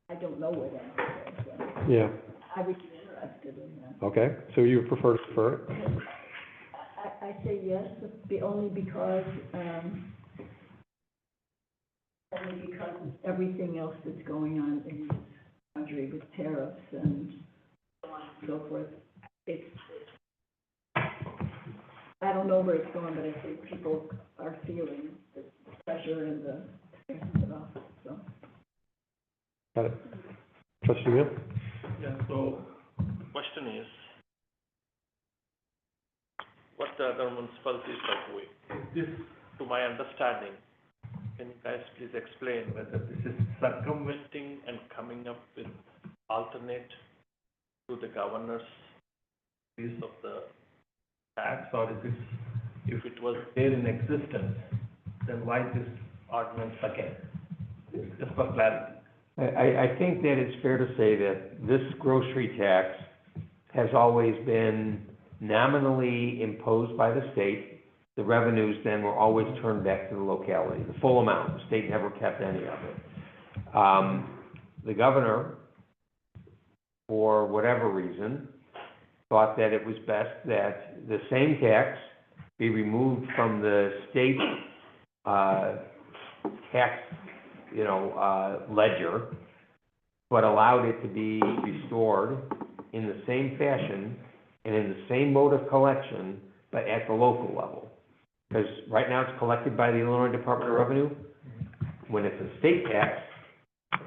I don't know what Ann would say, so Yeah, I would be interested in that. okay, so you prefer to defer it? I say yes, only because of everything else that's going on in this country with tariffs and so on and so forth. I don't know where it's going, but I think people are feeling the pressure and the office, so. Got it. Trustee Mill? Yeah, so, question is, what the other municipalities are doing? Is this, to my understanding, can you guys please explain whether this is circumventing and coming up with alternate to the governor's piece of the tax, or if it was there in existence, then why this ordinance again? Just for clarity. I think that it's fair to say that this grocery tax has always been nominally imposed by the state. The revenues then were always turned back to the locality, the full amount. The state never kept any of it. The governor, for whatever reason, thought that it was best that the same tax be removed from the state, tax, ledger, but allowed it to be restored in the same fashion and in the same mode of collection, but at the local level. Because right now it's collected by the Illinois Department of Revenue. When it's a state tax,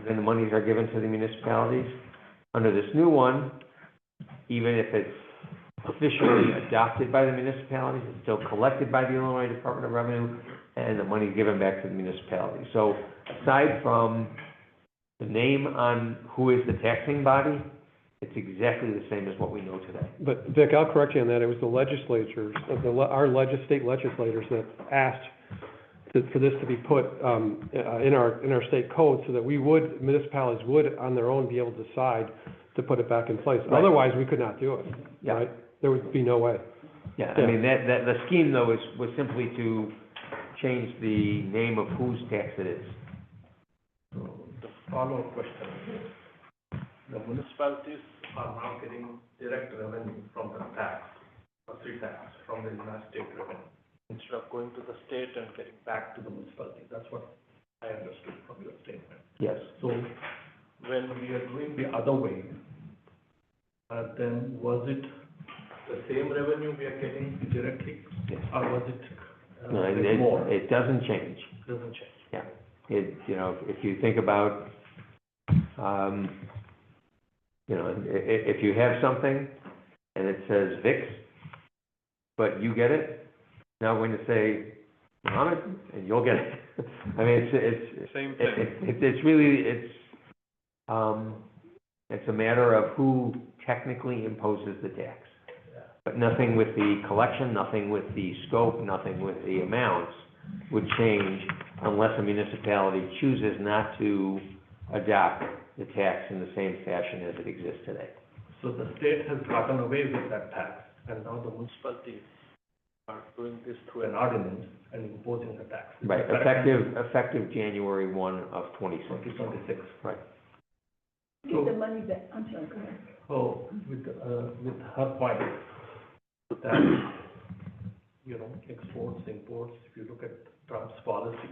then the monies are given to the municipalities. Under this new one, even if it's officially adopted by the municipalities, it's still collected by the Illinois Department of Revenue, and the money is given back to the municipality. So aside from the name on who is the taxing body, it's exactly the same as what we know today. But Vic, I'll correct you on that. It was the legislatures, our state legislators that asked for this to be put in our state code so that municipalities would on their own be able to decide to put it back in place. Right. Otherwise, we could not do it, Yeah. right? There would be no way. Yeah, I mean, the scheme though was simply to change the name of whose tax it is. The follow-up question. The municipalities are now getting direct revenue from the tax, property tax, from the United States revenue, instead of going to the state and getting back to the municipality. That's what I understood from your statement. Yes. So when we are doing the other way, then was it the same revenue we are getting directly? Yes. Or was it No, more? it doesn't change. Doesn't change. Yeah, if you think about, if you have something and it says VIX, but you get it, now we're going to say Mohammed, and you'll get it. I mean, it's Same thing. it's really, it's a matter of who technically imposes the tax. But nothing with the collection, nothing with the scope, nothing with the amounts would change unless a municipality chooses not to adopt the tax in the same fashion as it exists today. So the state has gotten away with that tax, and now the municipalities are doing this through an ordinance and imposing the tax. Is Right, that correct? effective January 1 of 26. 2026. Right. Get the money back, I'm sorry, go ahead. So with her point, that, exports, imports, if you look at Trump's policy,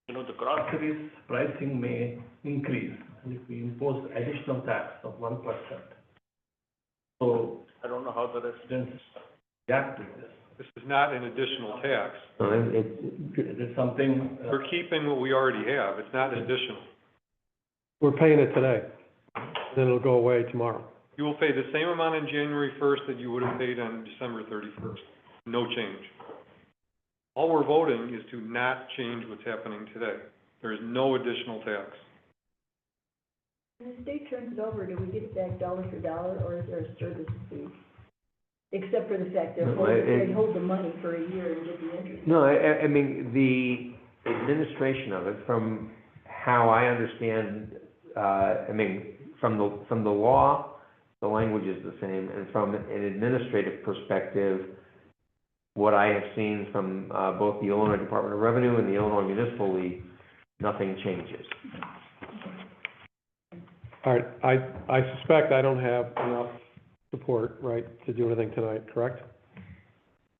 the groceries pricing may increase, and if we impose additional tax of 1%. So I don't know how the residents react to this. This is not an additional tax. So Is it something? We're keeping what we already have. It's not additional. We're paying it today, then it'll go away tomorrow. You will pay the same amount on January 1st that you would have paid on December 31st. No change. All we're voting is to not change what's happening today. There is no additional tax. When the state turns it over, do we get it back dollar for dollar, or is there a service fee? Except for the fact that they hold the money for a year and get the interest. No, I mean, the administration of it, from how I understand, from the law, the language is the same, and from an administrative perspective, what I have seen from both the Illinois Department of Revenue and the Illinois Municipal League, nothing changes. All right, I suspect I don't have enough support, right, to do anything tonight, correct?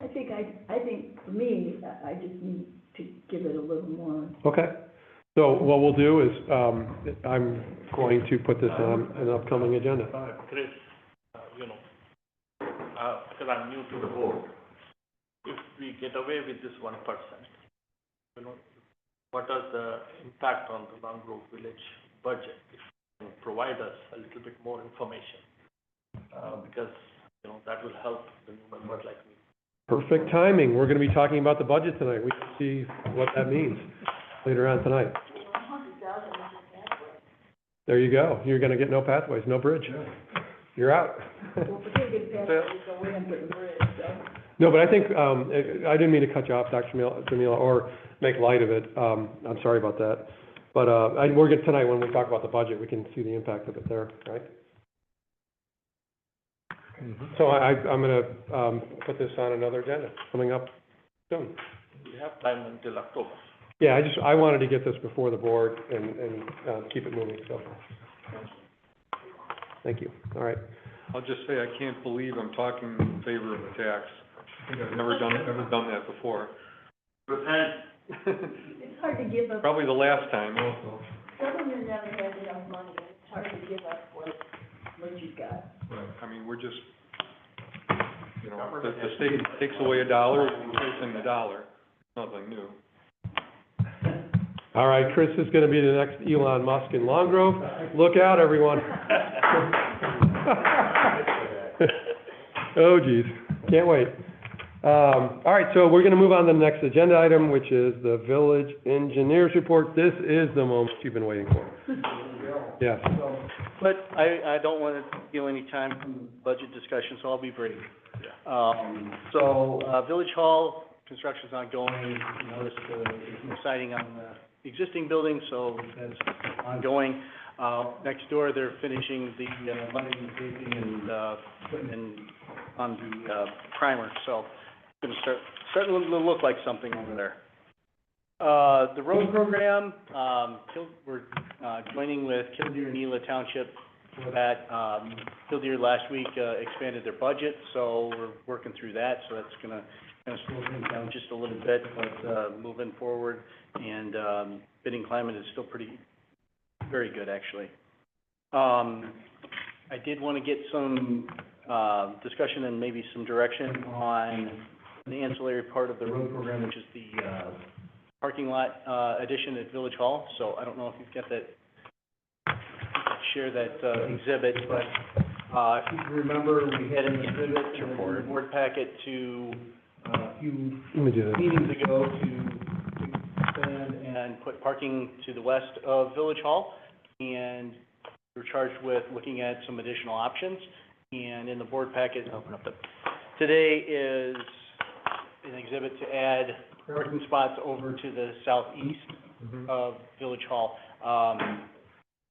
I think for me, I just need to give it a little more. Okay, so what we'll do is, I'm going to put this on an upcoming agenda. Chris, because I'm new to the board, if we get away with this 1%, what is the impact on the Long Grove Village budget? If you can provide us a little bit more information, because, that will help the new members like me. Perfect timing, we're gonna be talking about the budget tonight, we can see what that means later on tonight. There you go, you're gonna get no pathways, no bridge. You're out. Well, if we can't get past it, so we're gonna put the bridge, so. No, but I think, I didn't mean to cut you off, Dr. Jamila, or make light of it, I'm sorry about that. But, we're gonna, tonight, when we talk about the budget, we can see the impact of it there, right? So I'm gonna, put this on another agenda, coming up soon. We have time until October. Yeah, I wanted to get this before the board and keep it moving, so. Thank you, all right. I'll just say, I can't believe I'm talking in favor of a tax. I think I've never done that before. Repent. It's hard to give up, Probably the last time also. government never has enough money, and it's hard to give up what you've got. I mean, we're just, the state takes away $1, and gives them $1. Nothing new. All right, Chris is gonna be the next Elon Musk in Long Grove. Look out, everyone. Oh geez, can't wait. All right, so we're gonna move on to the next agenda item, which is the village engineers report. This is the moment you've been waiting for. Yes. But I don't want to steal any time from budget discussion, so I'll be brief. Village Hall, construction's ongoing. You noticed the siding on the existing building, so that's ongoing. Next door, they're finishing the, lighting and paving and, putting in on the, primer, so it's gonna starting to look like something over there. The road program, we're, joining with Killdeer and Neela Township for that. Killdeer last week, expanded their budget, so we're working through that, so that's gonna kind of slow things down just a little bit, but, moving forward. And, bidding climate is still very good, actually. I did want to get some, discussion and maybe some direction on the ancillary part of the road program, which is the, parking lot, addition at Village Hall. So I don't know if you've got that, share that, exhibit, but, if you can remember, we had an exhibit in the board packet to, a few Let me do that. meetings ago to expand and put parking to the west of Village Hall. And we're charged with looking at some additional options. And in the board packet, today is an exhibit to add parking spots over to the southeast of Village Hall.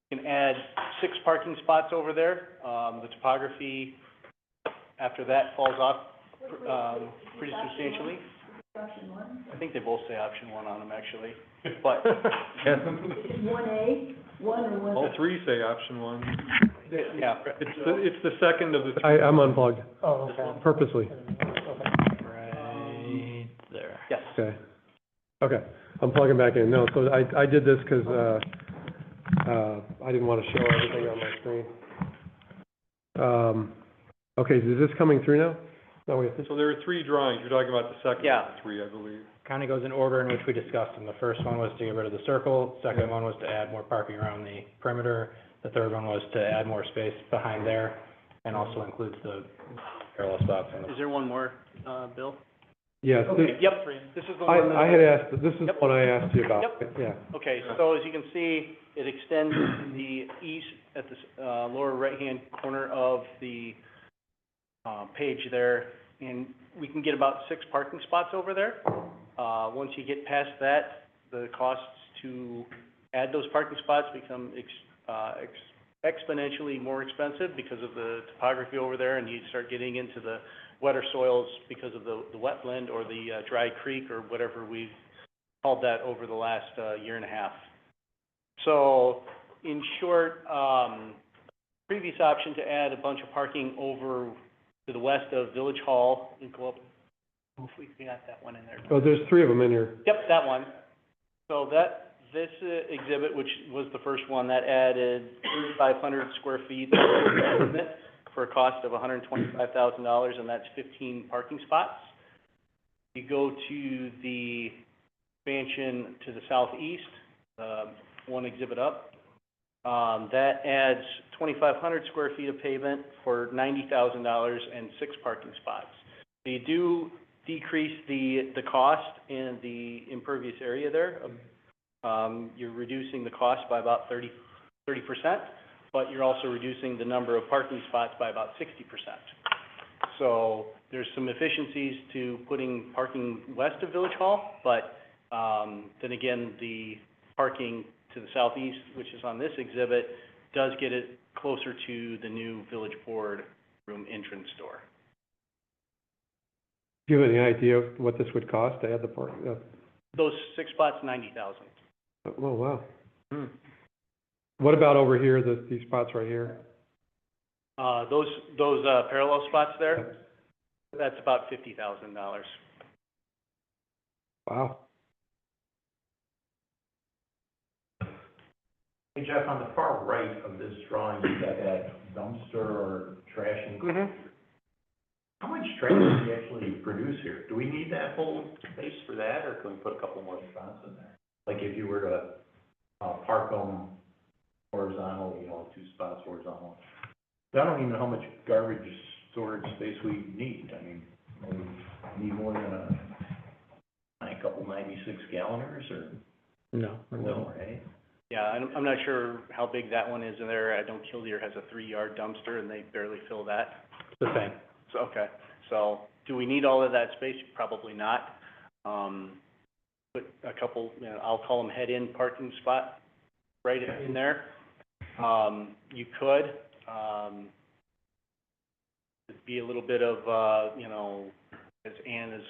You can add 6 parking spots over there. The topography after that falls off, pretty substantially. Option one, I think they both say option 1 on them, actually, but. is one A, one or one? All three say option 1. Yeah. It's the second of the three. I'm unplugged Oh, okay. purposely. Right there. Yes. Okay. Okay, I'm plugging back in. No, so I did this because, I didn't want to show everything on my screen. Okay, is this coming through now? No, wait, this, So there are 3 drawings, you're talking about the second Yeah. of the 3, I believe. Kind of goes in order in which we discussed them. The first one was to get rid of the circle, second one was to add more parking around the perimeter, the third one was to add more space behind there, and also includes the parallel spots on the. Is there one more, Bill? yes, Okay, yep, this is the one that. I had asked, this is the Yep. one I asked you about. Yep. Yeah. Okay, so as you can see, it extends to the east at the, lower right-hand corner of the, page there, and we can get about 6 parking spots over there. Once you get past that, the costs to add those parking spots become exponentially more expensive because of the topography over there, and you start getting into the wetter soils because of the wetland or the, dry creek or whatever we've called that over the last, year and a half. So, in short, previous option to add a bunch of parking over to the west of Village Hall and go up, if we got that one in there. Oh, there's 3 of them in here. Yep, that one. So this exhibit, which was the first one, that added 3,500 square feet of improvement for a cost of $125,000, and that's 15 parking spots. You go to the expansion to the southeast, one exhibit up. That adds 2,500 square feet of pavement for $90,000 and 6 parking spots. So you do decrease the cost and the impervious area there. You're reducing the cost by about 30%, but you're also reducing the number of parking spots by about 60%. So there's some efficiencies to putting parking west of Village Hall, but, then again, the parking to the southeast, which is on this exhibit, does get it closer to the new Village Board room entrance door. Do you have any idea of what this would cost to add the park? Those 6 spots, $90,000. Oh, wow. What about over here, these spots right here? Those parallel spots there, that's about $50,000. Wow. Hey Jeff, on the far right of this drawing, you got that dumpster or trashing. How much trash do you actually produce here? Do we need that whole space for that, or can we put a couple more spots in there? Like if you were to, park them horizontal, 2 spots horizontal. I don't even know how much garbage storage space we need. I mean, we need more than a couple 96 galloners or No. no, right? Yeah, I'm not sure how big that one is in there. I know Killdeer has a 3-yard dumpster, and they barely fill that. The same. So, okay, so do we need all of that space? Probably not. Put a couple, I'll call them head-in parking spot right in there. You could, it'd be a little bit of, as Ann has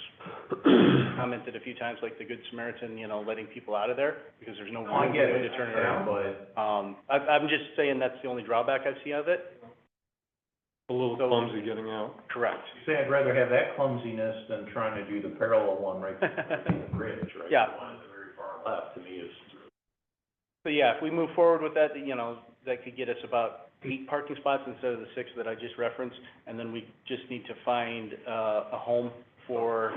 commented a few times, like the Good Samaritan, letting people out of there, because there's no I way get to it, turn it around. but I'm just saying that's the only drawback I see of it. A little clumsy getting out. Correct. say I'd rather have that clumsiness than trying to do the parallel one right before the bridge, right? Yeah. The one at the very far left, to me, is So yeah, if we move forward with that, that could get us about 8 parking spots instead of the 6 that I just referenced, and then we just need to find, a home for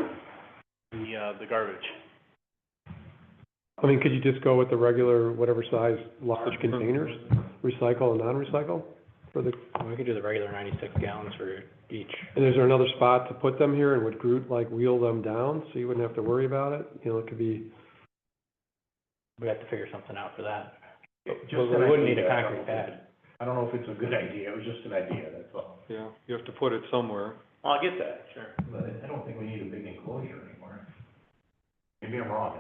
the garbage. I mean, could you just go with the regular, whatever size, large containers, recycle and non-recycle for the, We could do the regular 96 gallons for each. and is there another spot to put them here, and would Groot like wheel them down, so you wouldn't have to worry about it? It could be, We have to figure something out for that. just But an we wouldn't need a idea. concrete pad. I don't know if it's a good idea, it was just an idea, that's all. Yeah, you have to put it somewhere. Well, I get that, sure. But I don't think we need a big enclosure anymore. Maybe I'm wrong,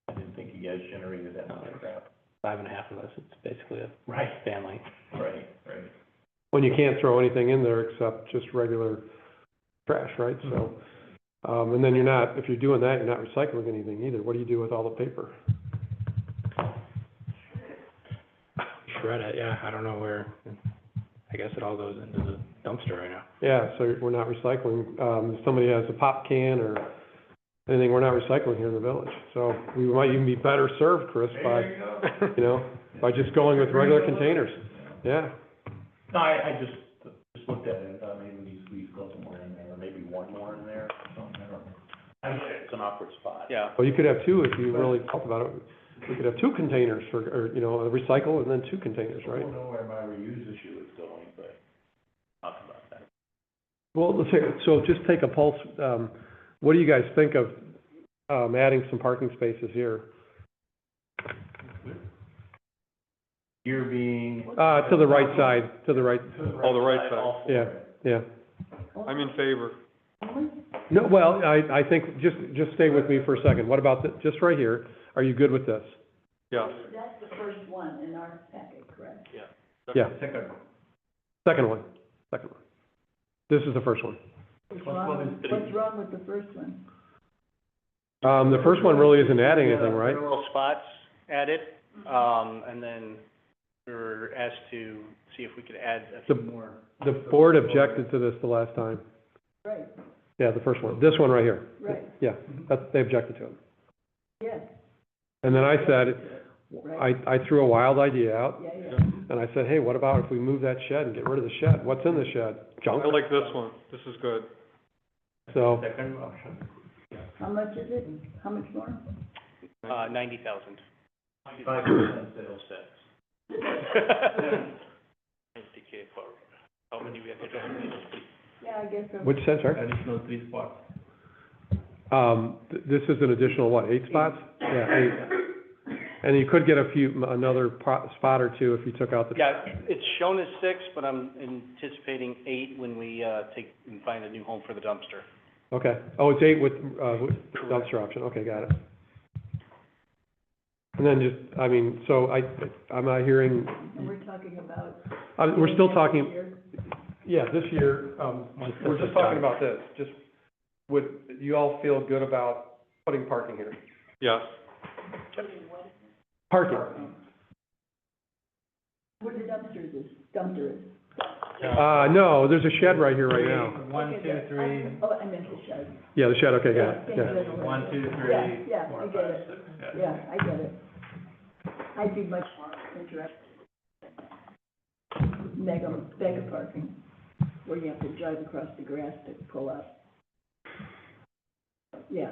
I didn't think you guys generated that much crap. 5.5 of us, it's basically a Right, family. right. when you can't throw anything in there except just regular trash, right? So, and then if you're doing that, you're not recycling anything either. What do you do with all the paper? Shred it, yeah, I don't know where, I guess it all goes into the dumpster right now. Yeah, so we're not recycling. If somebody has a pop can or anything, we're not recycling here in the village. So we might even be better served, Chris, by, by just going with regular containers. Yeah. No, I just looked at it, maybe we need to squeeze a couple more in there, or maybe one more in there, or something, I don't know. I get it, it's an awkward spot. Yeah. Well, you could have 2 if you really thought about it. You could have 2 containers for, or, a recycle and then 2 containers, right? I don't know where my reuse issue is going, but talk about that. Well, let's hear, so just take a pulse, what do you guys think of, adding some parking spaces here? You're being. To the right side, to the right, Oh, the right side. yeah, yeah. I'm in favor. No, well, I think, just stay with me for a second. What about just right here? Are you good with this? Yes. That's the first one in our packet, correct? Yeah, Second. second one. This is the first one. What's wrong with the first one? The first one really isn't adding anything, right? Rural spots added, and then we were asked to see if we could add a few more. The board objected to this the last time. Right, Yeah, the first one. This one right here. right, Yeah, they objected to it. yes, And then I said, right, I threw a wild idea out, yeah. and I said, hey, what about if we move that shed and get rid of the shed? What's in the shed? Junk? I like this one. This is good. So, Second option. How much is it? How much more? 90,000. 5% sales tax. 90K for, how many we are getting? Yeah, I guess so. which shed, sorry? Additional 3 spots. This is an additional, what, 8 spots? Yeah, 8. And you could get another spot or 2 if you took out the. Yeah, it's shown as 6, but I'm anticipating 8 when we, take and find a new home for the dumpster. Okay. Oh, it's 8 with dumpster option. Okay, got it. And then I'm not hearing, And we're talking about. we're still talking, Here. yeah, this year, we're just talking about this. Just, would you all feel good about putting parking here? Yes. Parking. Where the dumpster is. No, there's a shed right here right now. 1, 2, 3. Oh, I meant the shed. Yeah, the shed, okay, got it, Thank yeah. you. 1, 2, 3. Yeah, I get it. Yeah, I get it. I'd be much more interested. Mega parking, where you have to drive across the grass to pull up. Yeah,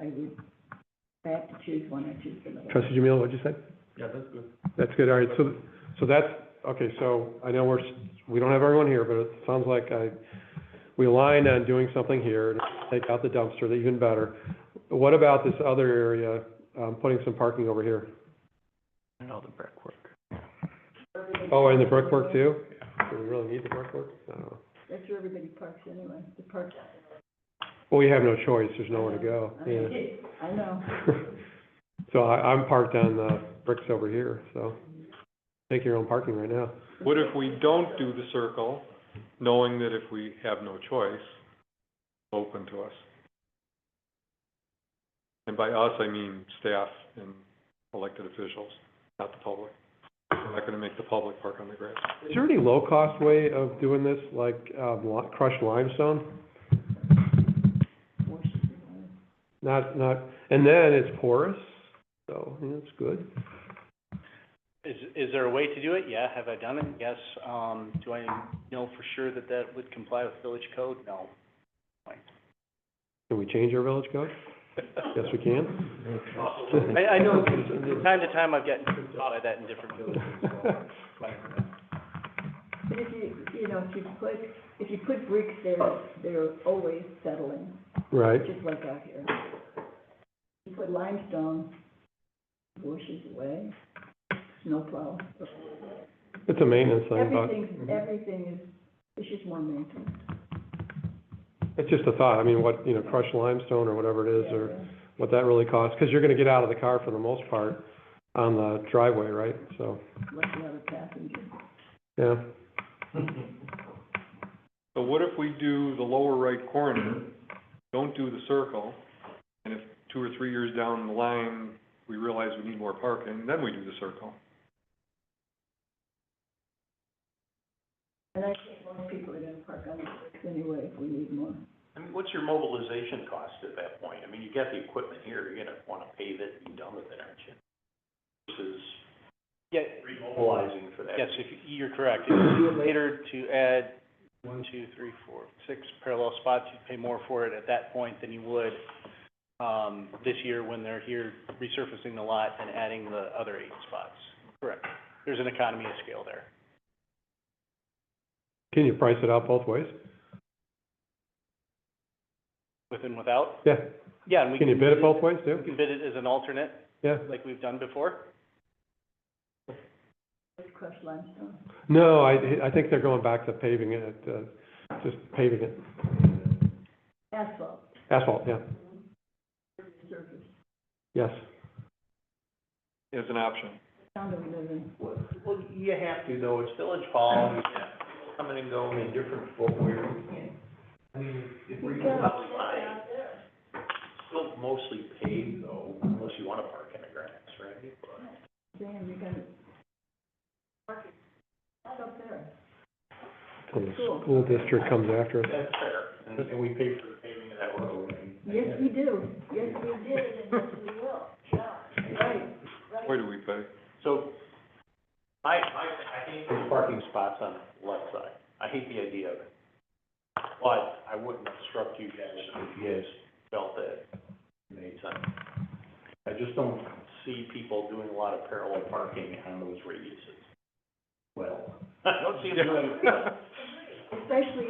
I would, if I have to choose one, I choose the middle. Trustee Jamil, what'd you say? Yeah, that's good. That's good, all right, so that's, okay, so I know we don't have everyone here, but it sounds like we aligned on doing something here, to take out the dumpster, even better. What about this other area, putting some parking over here? And all the brickwork. Oh, and the brickwork too? Do we really need the brickwork? I don't know. That's where everybody parks anyway, the park. Well, we have no choice, there's nowhere to go, yeah. I know. So I'm parked on the bricks over here, so. make your own parking right now. What if we don't do the circle, knowing that if we have no choice, open to us? And by us, I mean staff and elected officials, not the public. We're not gonna make the public park on the grass. Is there any low-cost way of doing this, like, crushed limestone? Not, and then it's porous, so, it's good. Is there a way to do it? Yeah. Have I done it? Yes. Do I know for sure that that would comply with village code? No. Can we change our village code? Yes, we can. I know from time to time I've gotten taught of that in different villages, so. But if you put bricks there, they're always settling, Right. just like out here. You put limestone, washes away, snowplow. It's a maintenance thing, but Everything is, it's just more maintenance. it's just a thought. I mean, what, crushed limestone or whatever it is, or what that really costs, because you're gonna get out of the car for the most part on the driveway, right? So, Like the other passenger. yeah. So what if we do the lower right corner, don't do the circle, and if 2 or 3 years down the line, we realize we need more parking, then we do the circle? And I think most people are gonna park on the bricks anyway if we need more. I mean, what's your mobilization cost at that point? I mean, you got the equipment here, you're gonna wanna pave it and be done with it, aren't you? Versus Yeah. remobilizing for that. Yes, you're correct. If you do it later to add 1, 2, 3, 4, 6 parallel spots, you'd pay more for it at that point than you would, this year when they're here resurfacing the lot and adding the other 8 spots. Correct. There's an economy of scale there. Can you price it out both ways? With and without? Yeah. Yeah, and we Can you bid it both ways too? We can bid it as an alternate, Yeah. like we've done before. It's crushed limestone. No, I think they're going back to paving it, just paving it. Asphalt, Asphalt, yeah. surface, Yes. As an option. town that we live in. Well, you have to though, it's Village Hall, you have people coming and going in different footwear, you can't. I mean, if we're outside, still mostly paved though, unless you wanna park in the grass, right? Sam, you got it. Park it right up there. Till the school district comes after us. That's fair, and we pay for the paving of that road. Yes, we do. Yes, we did, and yes, we will. Yeah, right. Where do we pay? So, I hate those parking spots on the left side. I hate the idea of it. But I wouldn't obstruct you guys if you guys felt that it made sense. I just don't see people doing a lot of parallel parking on those radiuses. Well, I don't see them doing it. Especially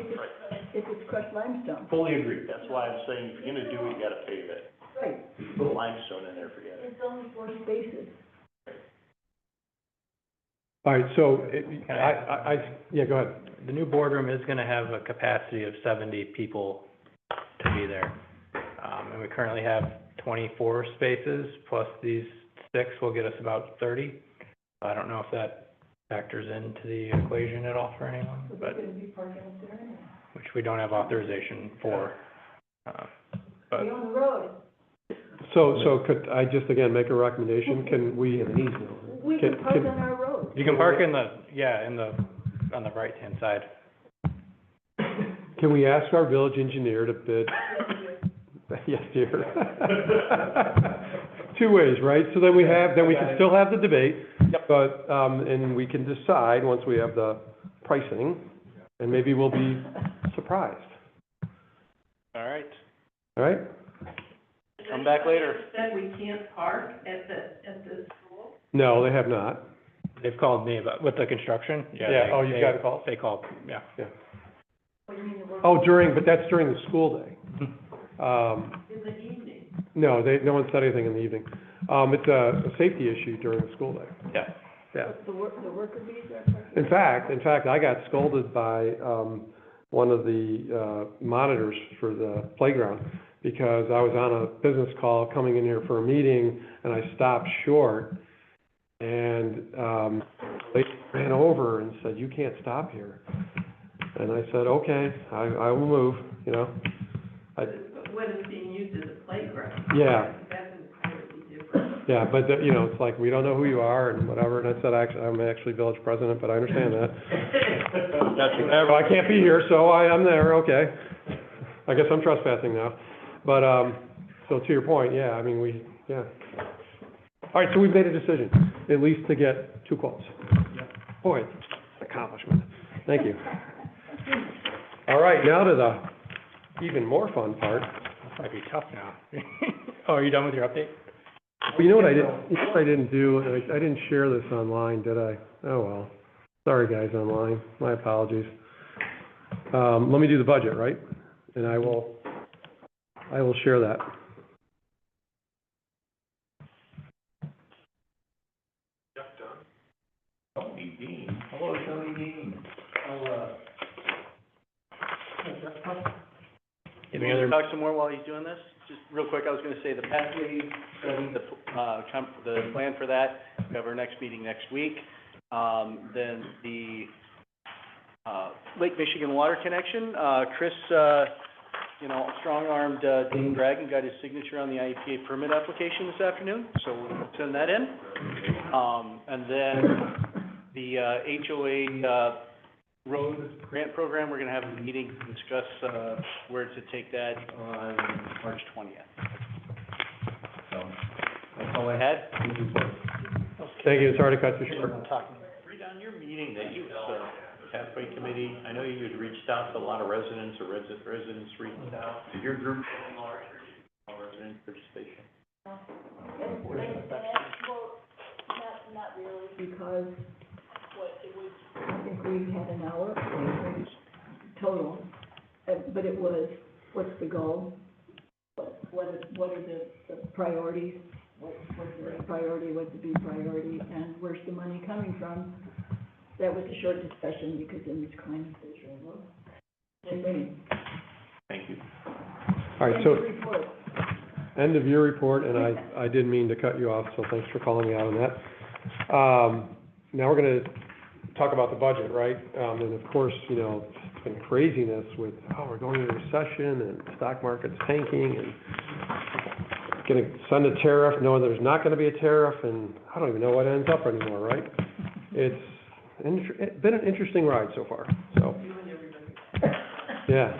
if it's crushed limestone. Fully agree. That's why I'm saying if you're gonna do it, you gotta pave it. Right. If you put limestone in there, forget it. It's only 4 spaces. All right, so, yeah, go ahead. The new boardroom is gonna have a capacity of 70 people to be there. And we currently have 24 spaces, plus these 6 will get us about 30. I don't know if that factors into the equation at all for anyone, So they're but, gonna be parking up there anyway. which we don't have authorization for. But Be on the road. So could I just, again, make a recommendation? Can we, We can park on our road. you can park in on the right-hand side. can we ask our village engineer to bid? Yes, dear. 2 ways, right? So then we can still have the debate, but, and we can decide once we have the pricing, and maybe we'll be surprised, All right. all right? Come back later. Said we can't park at the school? No, they have not. They've called me about, with the construction? Yeah, oh, you've got a call? They called, yeah. What do you mean the work? Oh, but that's during the school day. In the evening? No, no one said anything in the evening. It's a safety issue during the school day. Yeah. Yeah. The worker bees are parking? In fact, I got scolded by, one of the, monitors for the playground, because I was on a business call coming in here for a meeting, and I stopped short, And, they ran over and said, "You can't stop here." And I said, "Okay, I will move," you know. But when it's being used as a playground. Yeah. That's entirely different. Yeah, but, you know, it's like, we don't know who you are and whatever, and I said, I'm actually village president, but I understand that. Well, I can't be here, so I'm there, okay. I guess I'm trespassing now. But, so to your point, yeah, I mean, yeah. All right, so we've made a decision, at least to get 2 quotes. Boy, it's an accomplishment. Thank you. All right, now to the even more fun part. This might be tough now. Oh, are you done with your update? Well, you know what I didn't do? I didn't share this online, did I? Oh, well. Sorry, guys, online. My apologies. Let me do the budget, right? And I will share that. Tony Dean. Hello, Tony Dean. Any other? Talk some more while he's doing this? Just real quick, I was gonna say the pathway study, the plan for that, we have our next meeting next week. Then the, Lake Michigan Water Connection, Chris, strong-armed, Dane Dragon got his signature on the IEPA permit application this afternoon, so we'll send that in. And then the, HOA, road grant program, we're gonna have a meeting to discuss, where to take that on March 20th. So, that's all I had. Thank you, sorry to cut you short. Read on your meeting that you, pathway committee, I know you had reached out to a lot of residents or residents reached out. Did your group get any resident participation? Well, not really, because I think we had an hour total, but it was, what's the goal? What are the priorities? What's the priority, what's the B priority, and where's the money coming from? That was a short discussion, because in this climate, there's really, Thank you. All right, so, report. end of your report, and I didn't mean to cut you off, so thanks for calling me out on that. Now we're gonna talk about the budget, right? And of course, you know, it's been craziness with, we're going into recession, and the stock market's tanking, and gonna send a tariff, knowing there's not gonna be a tariff, and I don't even know what ends up anymore, right? It's been an interesting ride so far, so. Yeah,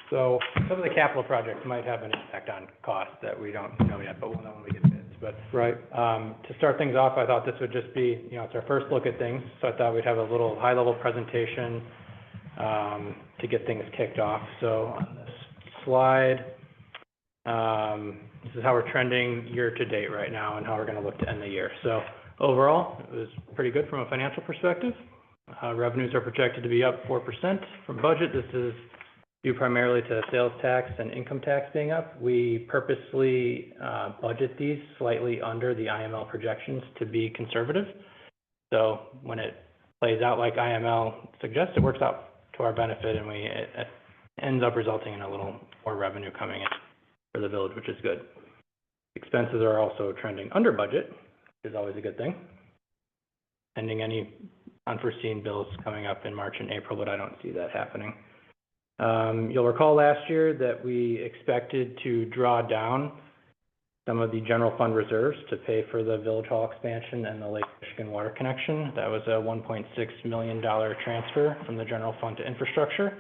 so. Some of the capital projects might have an impact on cost that we don't know yet, but we'll know when we get bids. But, right. To start things off, I thought this would just be, it's our first look at things, so I thought we'd have a little high-level presentation, to get things kicked off. So on this slide, this is how we're trending year-to-date right now and how we're gonna look to end the year. So overall, it was pretty good from a financial perspective. Revenues are projected to be up 4% from budget. This is due primarily to sales tax and income tax being up. We purposely budget these slightly under the IML projections to be conservative. So when it plays out like IML suggests, it works out to our benefit, and it ends up resulting in a little more revenue coming in for the village, which is good. Expenses are also trending under budget, which is always a good thing, pending any unforeseen bills coming up in March and April, but I don't see that happening. You'll recall last year that we expected to draw down some of the general fund reserves to pay for the Village Hall expansion and the Lake Michigan Water Connection. That was a $1.6 million transfer from the general fund to infrastructure,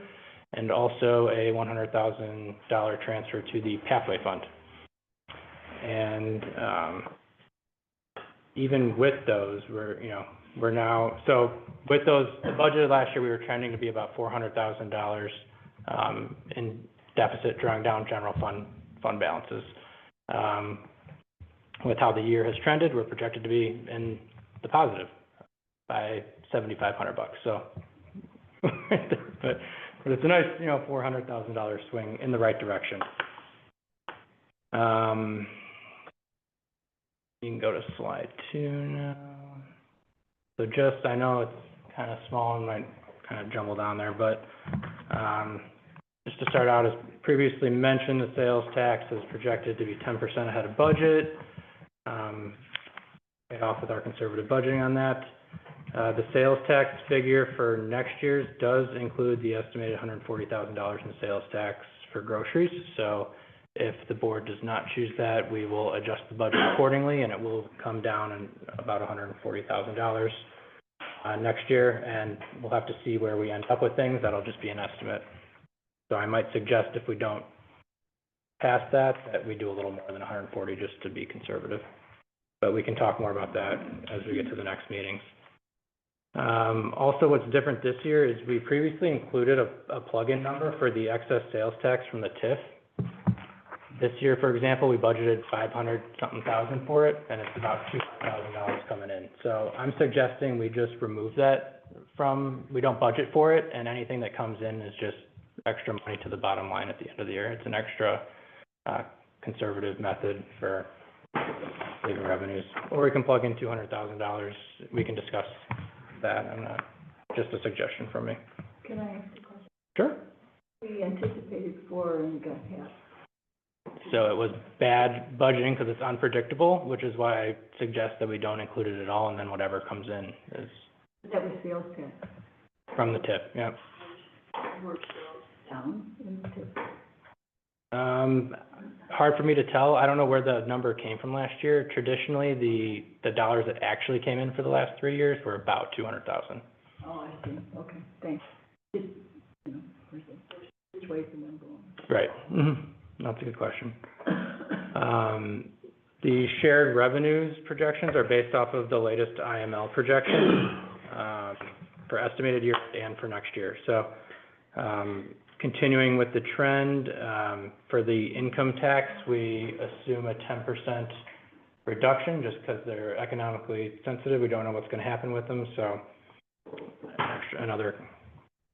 and also a $100,000 transfer to the pathway fund. And even with those, we're now, so with those, the budget last year, we were trending to be about $400,000 in deficit, drawing down general fund balances. With how the year has trended, we're projected to be in the positive by $7,500. So, but it's a nice, $400,000 swing in the right direction. You can go to slide 2 now. So just, I know it's kind of small and might kind of jumble down there, but just to start out, as previously mentioned, the sales tax is projected to be 10% ahead of budget. paid off with our conservative budgeting on that. The sales tax figure for next year's does include the estimated $140,000 in sales tax for groceries. So if the board does not choose that, we will adjust the budget accordingly, and it will come down in about $140,000 next year, and we'll have to see where we end up with things. That'll just be an estimate. So I might suggest if we don't pass that we do a little more than 140 just to be conservative. But we can talk more about that as we get to the next meetings. Also, what's different this year is we previously included a plug-in number for the excess sales tax from the TIF. This year, for example, we budgeted 500-something thousand for it, and it's about $2,000 coming in. So I'm suggesting we just remove that we don't budget for it, and anything that comes in is just extra money to the bottom line at the end of the year. It's an extra conservative method for saving revenues. Or we can plug in $200,000. We can discuss that. Just a suggestion from me. Can I ask a question? Sure. We anticipated 4 and got half. So it was bad budgeting because it's unpredictable, which is why I suggest that we don't include it at all, and then whatever comes in is That was sales tax. from the tip, yeah. Were sales down in the tip? Hard for me to tell. I don't know where the number came from last year. Traditionally, the dollars that actually came in for the last 3 years were about 200,000. Oh, I see. Okay, thanks. Just, which way is the number going? Right. That's a good question. The shared revenues projections are based off of the latest IML projections for estimated year and for next year. So continuing with the trend, for the income tax, we assume a 10% reduction just because they're economically sensitive. We don't know what's going to happen with them. So another,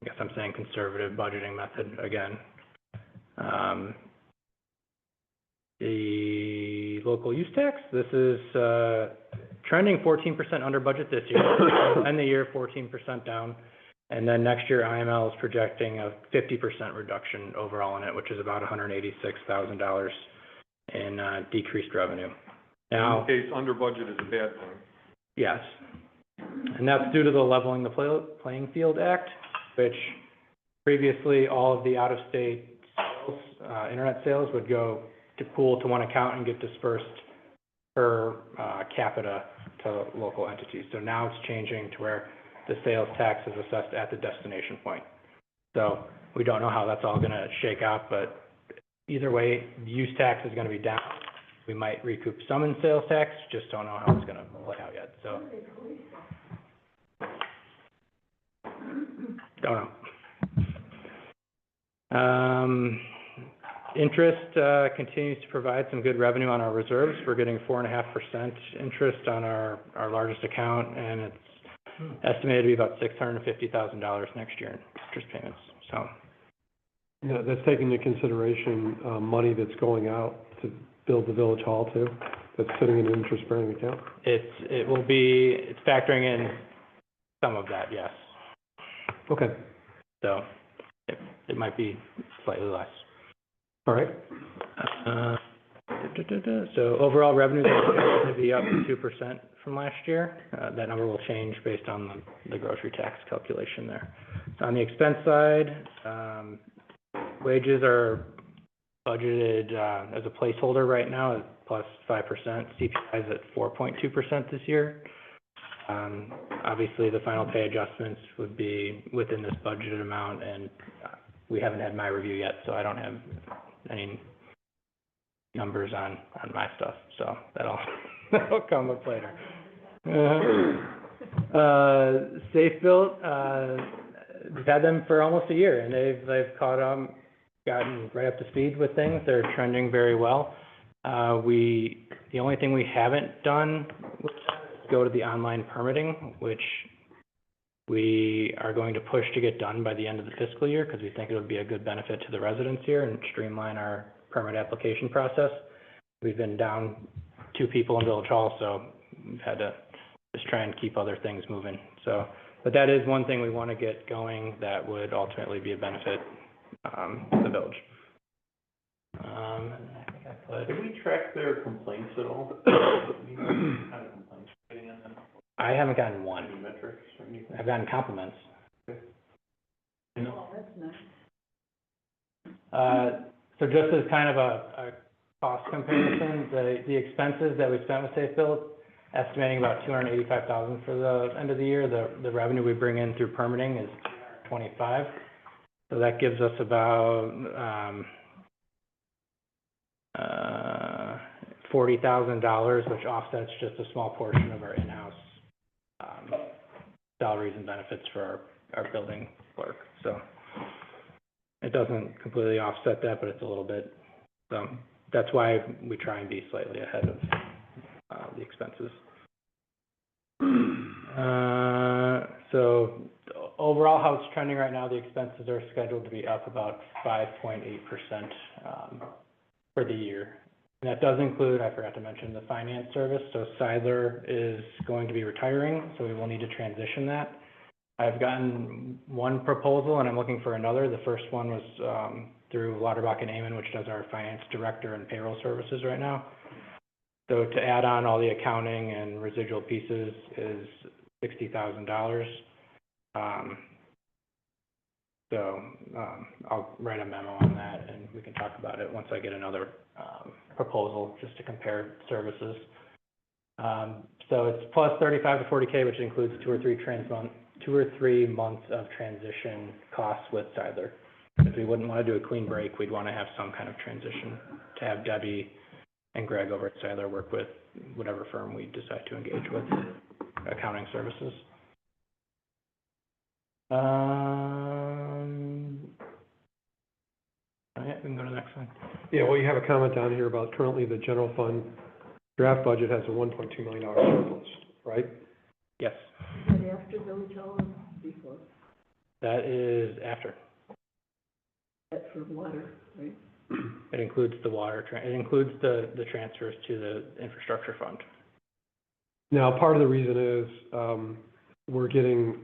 I guess I'm saying conservative budgeting method again. The local use tax, this is trending 14% under budget this year, end the year 14% down, and then next year IML is projecting a 50% reduction overall in it, which is about $186,000 in decreased revenue. Now, In case under budget is a bad thing. yes, and that's due to the Leveling the Playing Field Act, which previously all of the out-of-state sales, internet sales would go to pool to one account and get dispersed per capita to local entities. So now it's changing to where the sales tax is assessed at the destination point. So we don't know how that's all going to shake out, but either way, the use tax is going to be down. We might recoup some in sales tax, just don't know how it's going to play out yet. So don't know. Interest continues to provide some good revenue on our reserves. We're getting 4.5% interest on our largest account, and it's estimated to be about $650,000 next year in interest payments. So, Yeah, that's taking into consideration, money that's going out to build the village hall too, that's sitting in an interest-bearing account. it's factoring in some of that, yes. Okay, So it might be slightly less. all right. So overall revenues are going to be up 2% from last year. That number will change based on the grocery tax calculation there. On the expense side, wages are budgeted as a placeholder right now at plus 5%. CPI is at 4.2% this year. Obviously, the final pay adjustments would be within this budgeted amount, and we haven't had my review yet, so I don't have any numbers on my stuff, so that'll come up later. Safe Built, we've had them for almost a year, and they've gotten right up to speed with things. They're trending very well. The only thing we haven't done with them is go to the online permitting, which we are going to push to get done by the end of the fiscal year, because we think it would be a good benefit to the residents here and streamline our permit application process. We've been down 2 people in Village Hall, so we've had to just try and keep other things moving. So, but that is one thing we want to get going that would ultimately be a benefit to the village. I think I put. Did we track their complaints at all? What kind of complaints? I haven't gotten one. Any metrics or anything? I've gotten compliments. Oh, that's nice. So just as kind of a cost comparison, the expenses that we spent with Safe Build, estimating about $285,000 for the end of the year. The revenue we bring in through permitting is $225,000. So that gives us about, $40,000, which offsets just a small portion of our in-house, salaries and benefits for our building clerk. So it doesn't completely offset that, but it's a little bit. So that's why we try and be slightly ahead of, the expenses. So overall, how it's trending right now, the expenses are scheduled to be up about 5.8%, for the year. And that does include, I forgot to mention, the finance service. So Seidler is going to be retiring, so we will need to transition that. I've gotten one proposal and I'm looking for another. The first one was, through Lauterbach and Amon, which does our finance director and payroll services right now. So to add on all the accounting and residual pieces is $60,000. I'll write a memo on that and we can talk about it once I get another, proposal, just to compare services. So it's plus 35 to 40K, which includes 2 or 3 months of transition costs with Seidler. If we wouldn't want to do a clean break, we'd want to have some kind of transition to have Debbie and Greg over at Seidler work with whatever firm we decide to engage with, accounting services. Yeah, we can go to the next slide. Yeah, well, you have a comment down here about currently the general fund draft budget has a $1.2 million surplus, right? Yes, Is that after Village Hall or before? that is after. That's for water, right? It includes the water, it includes the transfers to the infrastructure fund. Now, part of the reason is, we're getting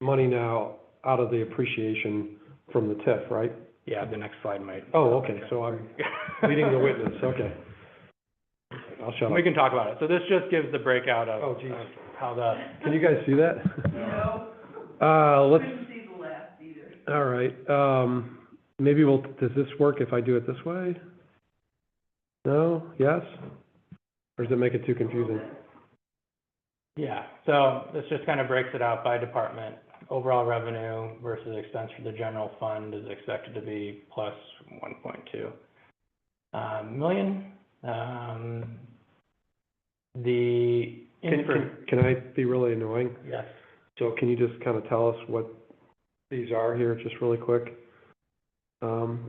money now out of the appreciation from the TIF, right? Yeah, the next slide might. Oh, okay, so I'm leading the witness, okay. I'll shut up. We can talk about it. So this just gives the breakout of, Oh, geez. of how the, Can you guys see that? No, Let's, couldn't see the last either. all right, maybe does this work if I do it this way? No? Yes? Or does it make it too confusing? yeah, so this just kind of breaks it out by department. Overall revenue versus expense for the general fund is expected to be plus 1.2 million. Can I be really annoying? Yes. So can you just kind of tell us what these are here, just really quick?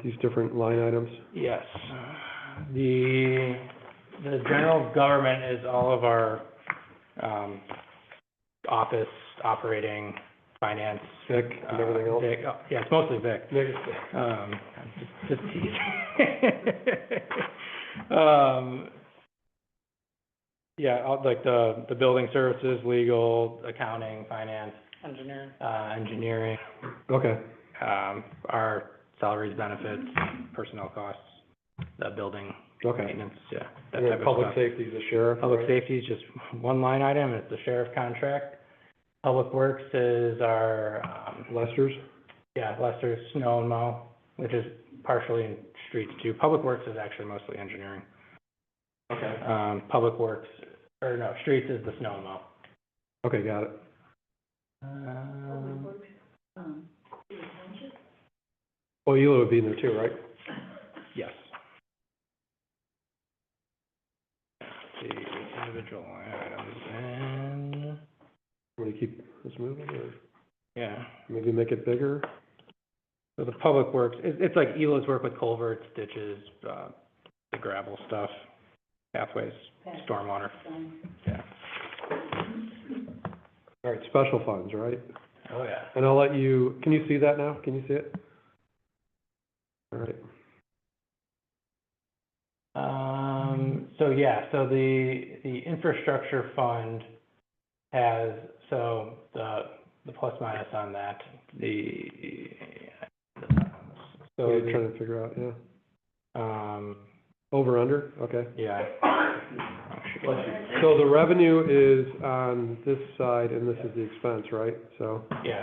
These different line items? Yes. The general government is all of our, office operating, finance. Vic and everything else? Vic, yeah, it's mostly Vic. Just teasing. Yeah, like the building services, legal, accounting, finance. Engineering. Engineering, Okay, our salaries, benefits, personnel costs, the building okay. maintenance, yeah, that And then type of public stuff. safety is the sheriff, Public right? safety is just one line item, it's the sheriff contract. Public works is our, Lester's? yeah, Lester's snow and mow, which is partially in streets too. Public works is actually mostly engineering. Okay. Public works, or no, streets is the snow and mow. Okay, got it. Public Works, the township? Well, Ela would be in there too, right? Yes. The individual line items and, Want to keep this moving, or yeah. maybe make it bigger? So the public works, it's like Ela's work with culverts, ditches, the gravel stuff, pathways, stormwater, yeah. All right, special funds, right? Oh, yeah. And I'll let you, can you see that now? Can you see it? All right. So yeah, so the infrastructure fund has, so the plus minus on that, What are you trying to figure out, yeah? Over, under, okay. Yeah. So the revenue is on this side and this is the expense, right? So, Yeah,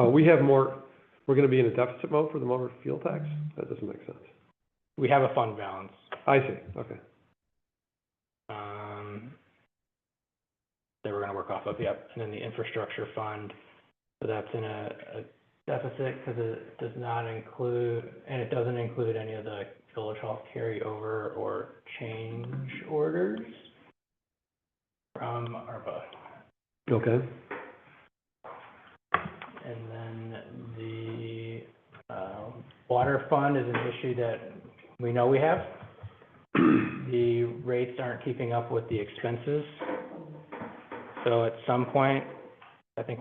we have more, we're gonna be in a deficit mode for the motor fuel tax? That doesn't make sense. we have a fund balance. I see, okay. That we're gonna work off of, yep. And then the infrastructure fund, so that's in a deficit because it does not include, and it doesn't include any of the village hall carryover or change orders from ARPA. Okay. And then the, water fund is an issue that we know we have. The rates aren't keeping up with the expenses. So at some point, I think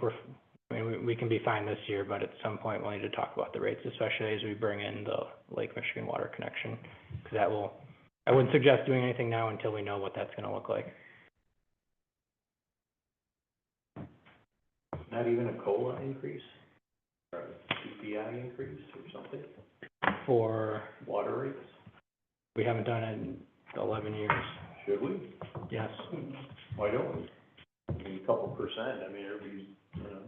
we can be fine this year, but at some point we'll need to talk about the rates, especially as we bring in the Lake Michigan water connection. Because I wouldn't suggest doing anything now until we know what that's gonna look like. Not even a COLA increase? Or a CPI increase or something? For, Water rates? we haven't done it in 11 years, Should we? yes. Why don't we? I mean, a couple percent, I mean, everybody's, you know.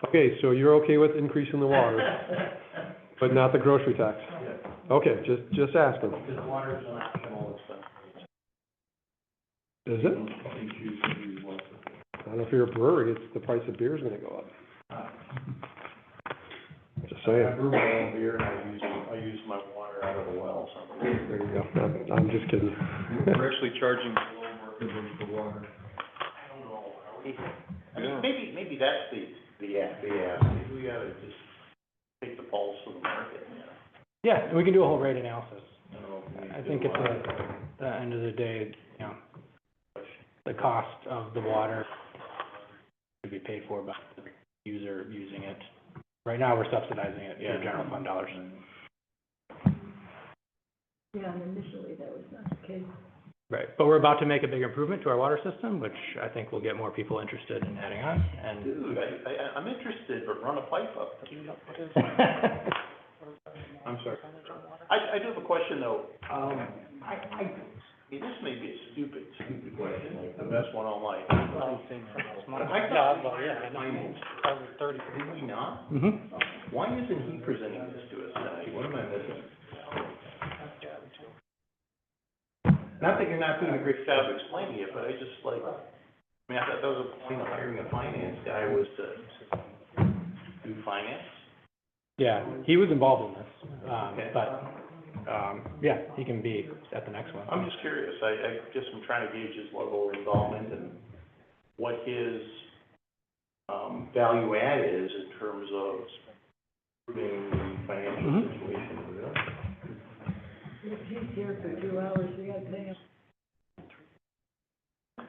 Okay, so you're okay with increasing the water, but not the grocery tax? Yeah. Okay, just asking. Because water's an optional expense. Is it? I don't know if you're a brewery, it's the price of beer is gonna go up. Just I saying. brew my own beer and I use my water out of the well, so. There you go. I'm just kidding. We're actually charging below market rate for water. I don't know, are we? I Yeah. mean, maybe that's the ask. Maybe we ought to just take the pulse of the market, you know? Yeah, and we can do a whole rate analysis. I don't know if we need I to think do it's one. at the end of the day, you know, the cost of the water to be paid for by the user using it. Right now, we're subsidizing it through general fund dollars. Yeah, and initially that was not the case. Right, but we're about to make a big improvement to our water system, which I think will get more people interested in adding on, and. Dude, I'm interested, but run a pipe up. I'm sorry. I do have a question, though. I mean, this may be a stupid question, like the best one all night. I thought finance, did we not? Mm-hmm. Why isn't he presenting this to us tonight? What am I missing? Not that you're not doing a great job explaining it, but I just like, I mean, I thought that was a point of hiring a finance guy was to do finance. Yeah, he was involved in this, Okay. but, yeah, he can be at the next one. I'm just curious, I just am trying to gauge his level of involvement and what his, value add is in terms of improving the financial Mhm. situation of the village. If he's here for 2 hours, we gotta pay him.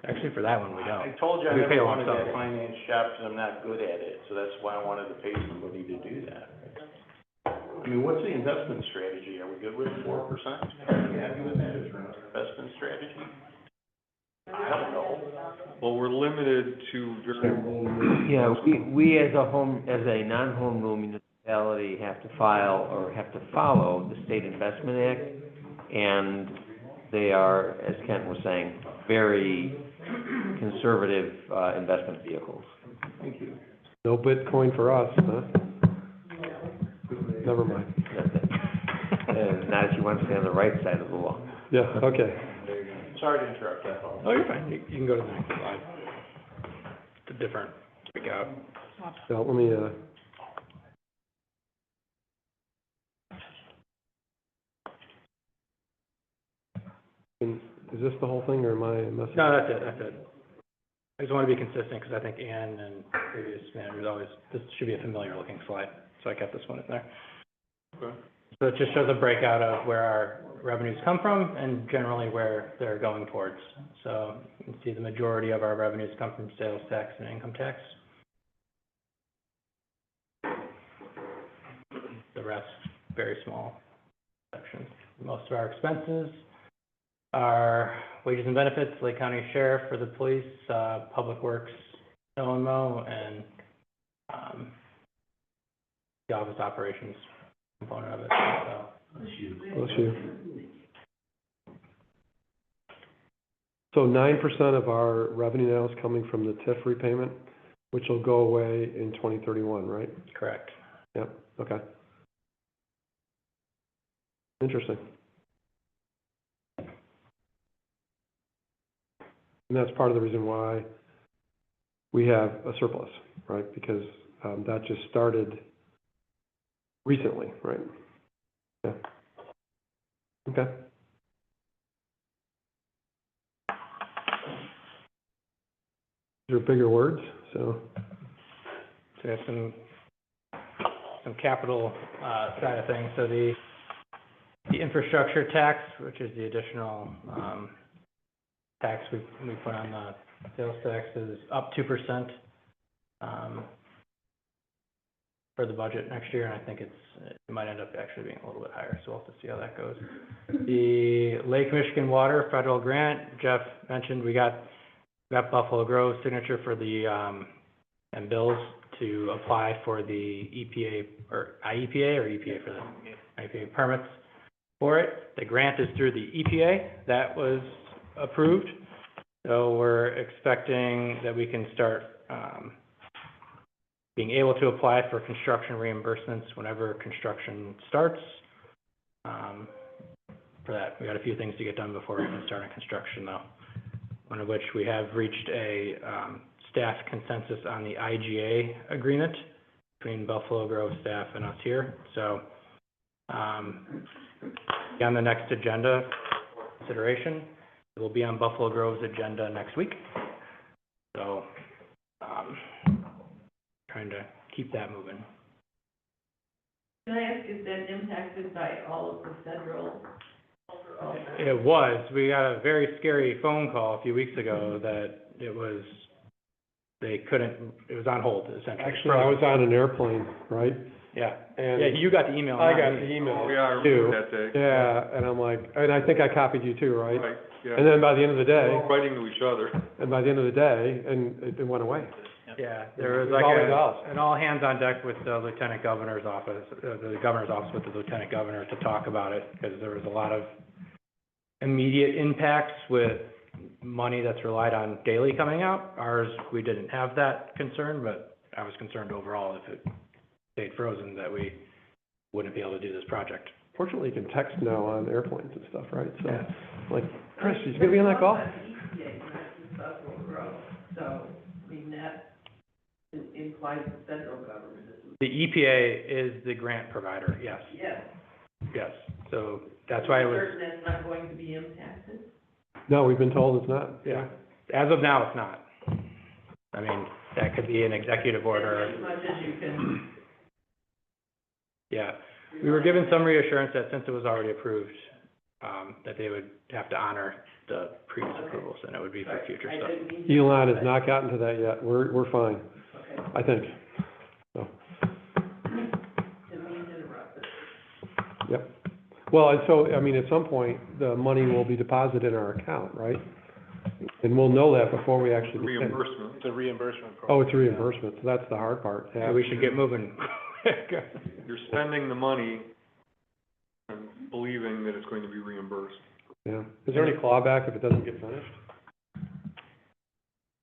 Actually, for that one, we I don't. told you I We pay never a lump wanted that sum. finance job because I'm not good at it, so that's why I wanted to pay somebody to do that. I mean, what's the investment strategy? Are we good with 4%? Are you happy with that as an investment strategy? I don't know. Well, we're limited to very. Yeah, we as a non-home rule municipality have to follow the State Investment Act, and they are, as Kent was saying, very conservative, investment vehicles. Thank you. No Bitcoin for us, huh? Never mind. That's it. And not if you want to stay on the right side of the law. Yeah, okay. Sorry to interrupt, that's all. Oh, you're fine, you can go to the next slide. It's a different breakout. So let me, is this the whole thing, or am I messing? No, that's it. I just want to be consistent, because I think Ann and previous managers always, this should be a familiar looking slide, so I kept this one in there. Okay. So it just shows a breakout of where our revenues come from and generally where they're going towards. So you can see the majority of our revenues come from sales tax and income tax. The rest, very small sections. Most of our expenses are wages and benefits, Lake County Sheriff for the police, Public Works, snow and mow, and the office operations, component of it, so. Bless you. So 9% of our revenue now is coming from the TIF repayment, which will go away in 2031, right? Correct. Yep, okay. Interesting. And that's part of the reason why we have a surplus, right? Because that just started recently, right? Yeah. Okay. These are bigger words, so. So we have some capital, side of things. So the infrastructure tax, which is the additional, tax we put on the sales tax, is up 2%, for the budget next year, and I think it might end up actually being a little bit higher, so we'll have to see how that goes. The Lake Michigan Water federal grant, Jeff mentioned, we got Buffalo Grove's signature for the, and Bill's to apply for the EPA, or IEPA, or EPA for the IEPA permits for it. The grant is through the EPA, that was approved, so we're expecting that we can start, being able to apply for construction reimbursements whenever construction starts. For that, we got a few things to get done before we can start on construction though. One of which we have reached a staff consensus on the IGA agreement between Buffalo Grove staff and us here. So on the next agenda consideration, it will be on Buffalo Grove's agenda next week. So trying to keep that moving. Can I ask, is that impacted by all of the federal? It was. We got a very scary phone call a few weeks ago that it was on hold, essentially. Actually, I was on an airplane, right? Yeah. And Yeah, you got the email. I got the email Yeah, I too. remember that day. Yeah, and I'm like, and I think I copied you too, right? Right, yeah. And then by the end of the day, We're all writing to each other. and it went away. Yeah, there was It like always does. an all hands on deck with the lieutenant governor's office, the governor's office with the lieutenant governor to talk about it, because there was a lot of immediate impacts with money that's relied on daily coming out. Ours, we didn't have that concern, but I was concerned overall if it stayed frozen that we wouldn't be able to do this project. Fortunately, you can text now on airplanes and stuff, right? So, Yeah. like, Chris, you gonna be on that call? It's EPA, not just Buffalo Grove, so, I mean, that implies the federal government is. The EPA is the grant provider, yes, Yes. yes. So that's why it was, Certain that's not going to be impacted? No, we've been told it's not. yeah. As of now, it's not. I mean, that could be an executive order. As much as you can. Yeah, we were given some reassurance that since it was already approved, that they would have to honor the previous approvals, and it would be for future I stuff. didn't mean to- Elon has not gotten to that yet. We're fine, Okay, I think. didn't mean to interrupt it. Yep. Well, and so, I mean, at some point, the money will be deposited in our account, right? And we'll know that before we actually begin. Reimbursement. It's a reimbursement Oh, it's a reimbursement, so that's the hard part. Yeah, we should get moving. You're spending the money and believing that it's going to be reimbursed. Yeah. Is there any clawback if it doesn't get finished?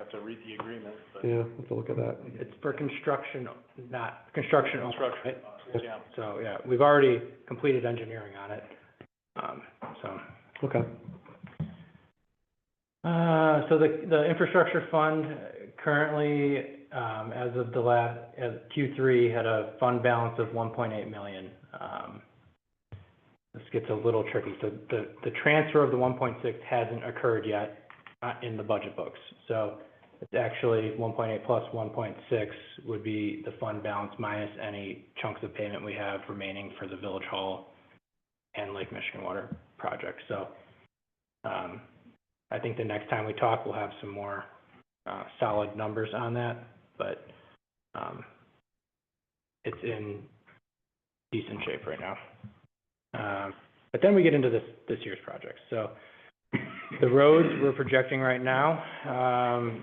Have to read the agreement, but. Yeah, let's look at that. It's for construction, not, construction only, Construction, right? yeah. So, yeah, we've already completed engineering on it, so. Okay. So the infrastructure fund currently, as of as Q3, had a fund balance of 1.8 million. This gets a little tricky. So the transfer of the 1.6 hasn't occurred yet, in the budget books. So it's actually 1.8 plus 1.6 would be the fund balance minus any chunks of payment we have remaining for the Village Hall and Lake Michigan Water project. So, I think the next time we talk, we'll have some more, solid numbers on that, but, it's in decent shape right now. But then we get into this year's projects. So the roads we're projecting right now,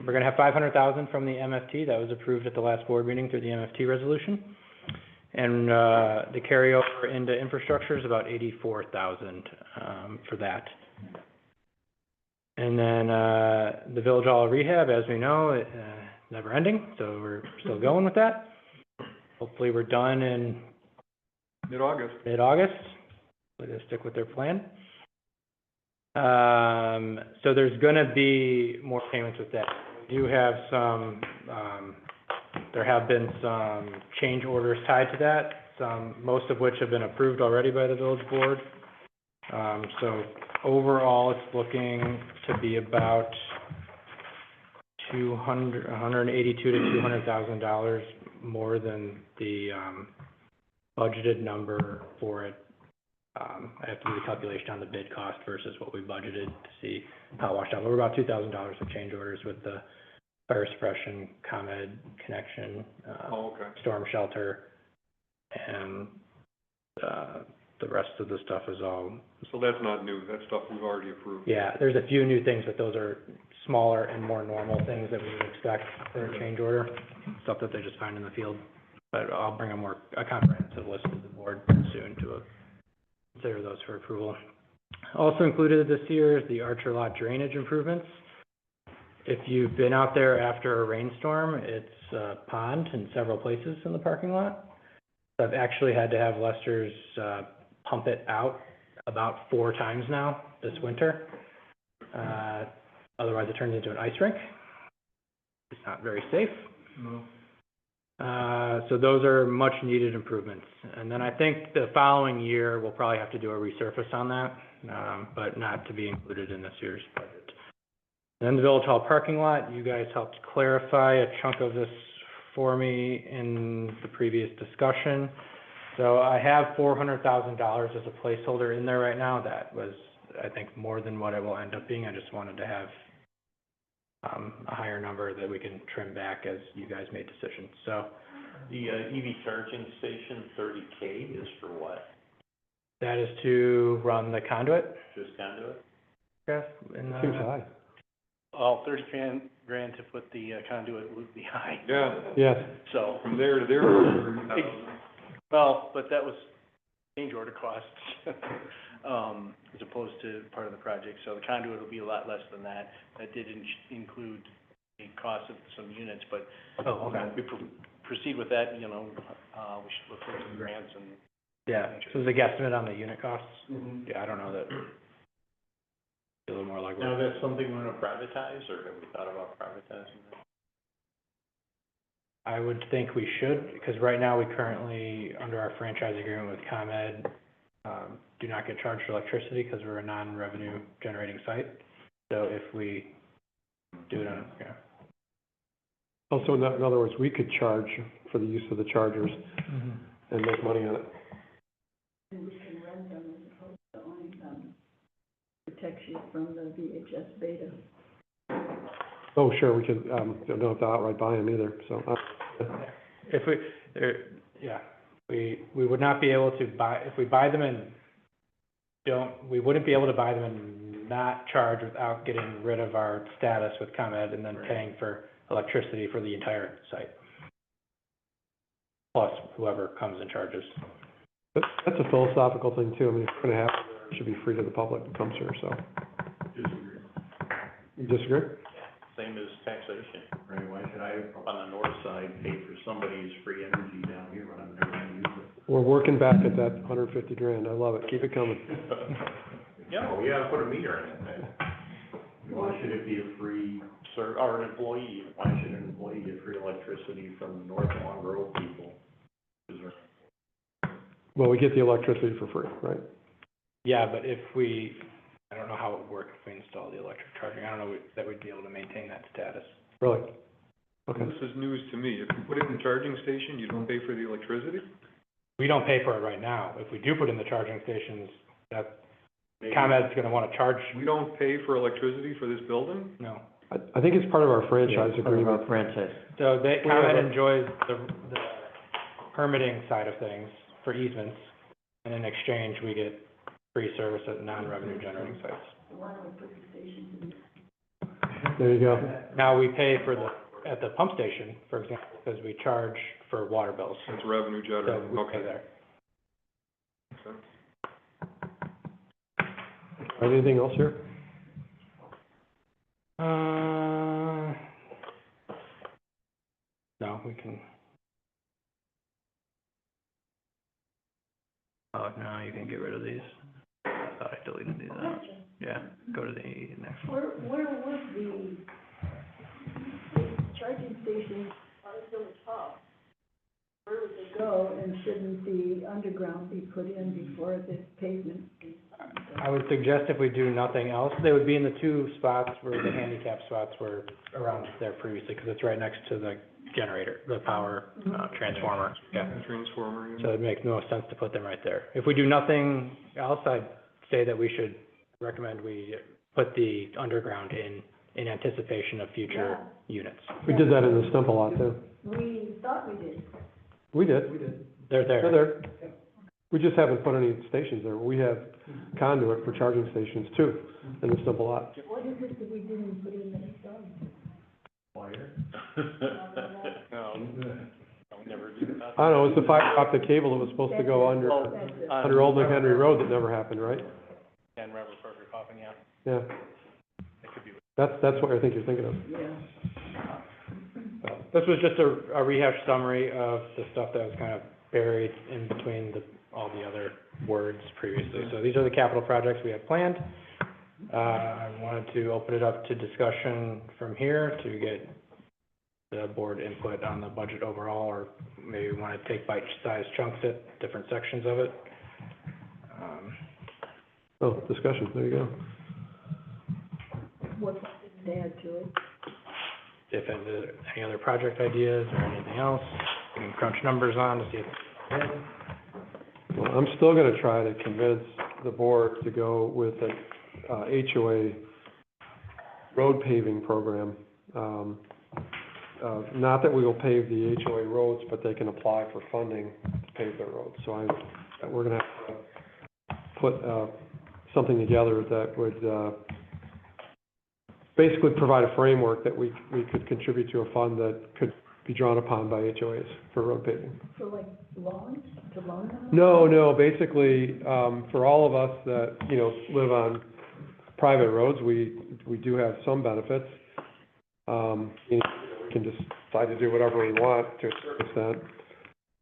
we're gonna have 500,000 from the MFT that was approved at the last board meeting through the MFT resolution. And, the carryover into infrastructure is about 84,000, for that. And then, the Village Hall rehab, as we know, never ending, so we're still going with that. Hopefully, we're done in Mid-August. mid-August. We're gonna stick with their plan. So there's gonna be more payments with that. We do have some, there have been some change orders tied to that, most of which have been approved already by the village board. So overall, it's looking to be about $182,000 to $200,000 more than the, budgeted number for it. I have to do the calculation on the bid cost versus what we budgeted to see how it washed out. We're about $2,000 of change orders with the fire suppression, ComEd connection, storm shelter, and, the rest of the stuff is all. So that's not new, that's stuff we've already approved. Yeah, there's a few new things, but those are smaller and more normal things that we would expect for a change order, stuff that they just find in the field. But I'll bring a comprehensive list to the board soon to consider those for approval. Also included this year is the Archer Lot drainage improvements. If you've been out there after a rainstorm, it's a pond in several places in the parking lot. I've actually had to have Lester's, pump it out about 4 times now this winter. Otherwise it turns into an ice rink. It's not very safe. No. So those are much needed improvements. And then I think the following year, we'll probably have to do a resurface on that, but not to be included in this year's budget. Then the Village Hall parking lot, you guys helped clarify a chunk of this for me in the previous discussion. So I have $400,000 as a placeholder in there right now. That was, I think, more than what it will end up being. I just wanted to have a higher number that we can trim back as you guys made decisions. So The, EV charging station, 30K is for what? that is to run the conduit, Just conduit? Jeff, in Seems the, high. Well, $30,000 to put the conduit would be high, Yeah, Yes, so. from there to there, 30,000. Well, but that was change order costs, as opposed to part of the project, so the conduit will be a lot less than that. That did include the cost of some units, but, if we proceed with that, we should look for some grants and. yeah, so the guesstimate on the unit costs, Mm-hmm. yeah, I don't know that. A little more likely. Now, that's something we're gonna privatize, or have we thought about privatizing that? I would think we should, because right now we currently, under our franchise agreement with ComEd, do not get charged for electricity because we're a non-revenue generating site. So if we do it on, yeah. also, in other words, we could charge for the use of the chargers and make money on it. And we can rent them as opposed to owning them. Protects you from the VHS beta. Oh, sure, we could, don't have to outright buy them either, so. If we would not be able to buy, if we buy them and we wouldn't be able to buy them and not charge without getting rid of our status with ComEd and then paying for electricity for the entire site. Plus whoever comes and charges. But that's a philosophical thing too, I mean, if we're gonna have, it should be free to the public that comes here, so. Disagree. You disagree? Same as taxation, right? Why should I, up on the north side, pay for somebody's free energy down here when I'm never gonna use it? We're working back at that $150,000, I love it, keep it coming. Yeah, well, we gotta put a meter in it. Why should it be a free or an employee, why should an employee get free electricity from North Long Grove people? Is there? Well, we get the electricity for free, right? Yeah, but I don't know how it would work if we install the electric charging. I don't know that we'd be able to maintain that status. Really? Okay. This is news to me. If you put it in the charging station, you don't pay for the electricity? We don't pay for it right now. If we do put in the charging stations, that Maybe- ComEd's gonna wanna charge, We don't pay for electricity for this building? no. I think it's part of our franchise Yeah, part of our agreement. franchise. So We have ComEd a- enjoys the permitting side of things for easements, and in exchange, we get free service at non-revenue generating sites. Why don't we put the stations in? There you go. Now, we pay for at the pump station, for example, because we charge for water bills. It's revenue So generating, we pay okay. there. Anything else here? No, we can. Oh, no, you can get rid of these. I thought I deleted these out. Yeah, go to the next one. Where would the charging stations are Village Hall? Where would they go, and shouldn't the underground be put in before the pavement is done? I would suggest if we do nothing else, they would be in the two spots where the handicap spots were around there previously, because it's right next to the generator, the power, transformer, yeah. Transformer, So it makes no sense to put them right there. If we do nothing else, I'd say that we should recommend we put the underground in anticipation of future units. We did that in the Stump a lot too. We thought we did. We did. They're there. They're there. We just haven't put any stations there. We have conduit for charging stations too, in the Stump a lot. What is it that we didn't put in the stone? Wire? No, we never do that. I don't know, it was the fiber optic cable that was supposed to go under Old McHenry Road that never happened, right? And Reverend Parker Coffin, yeah. Yeah, It could be. that's what I think you're thinking of. Yeah. This was just a rehash summary of the stuff that was kind of buried in between all the other words previously. So these are the capital projects we have planned. I wanted to open it up to discussion from here to get the board input on the budget overall, or maybe we want to take bite-sized chunks at different sections of it. Oh, discussion, there you go. What's to add to it? If there's any other project ideas or anything else, we can crunch numbers on to see if. Well, I'm still gonna try to convince the board to go with an HOA road paving program. Not that we will pave the HOA roads, but they can apply for funding to pave their roads. So we're gonna have to put something together that would basically provide a framework that we could contribute to a fund that could be drawn upon by HOAs for road paving. For like loans, to loan them? No, basically, for all of us that, live on private roads, we do have some benefits. We can just decide to do whatever we want to a certain extent,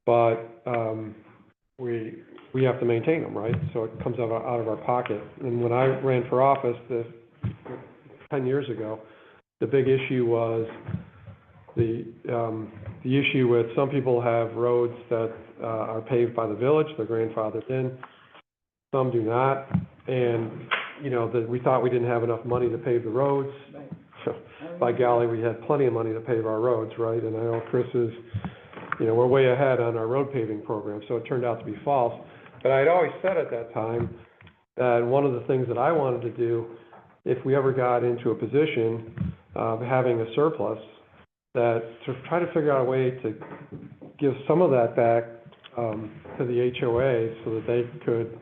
but, we have to maintain them, right? So it comes out of our pocket. And when I ran for office 10 years ago, the big issue was the issue with some people have roads that are paved by the village, they're grandfathered in, some do not, and, we thought we didn't have enough money to pave the roads. Right. So, by golly, we had plenty of money to pave our roads, right? And I know Chris is, we're way ahead on our road paving program, so it turned out to be false. But I'd always said at that time that one of the things that I wanted to do, if we ever got into a position of having a surplus, that to try to figure out a way to give some of that back to the HOA so that they could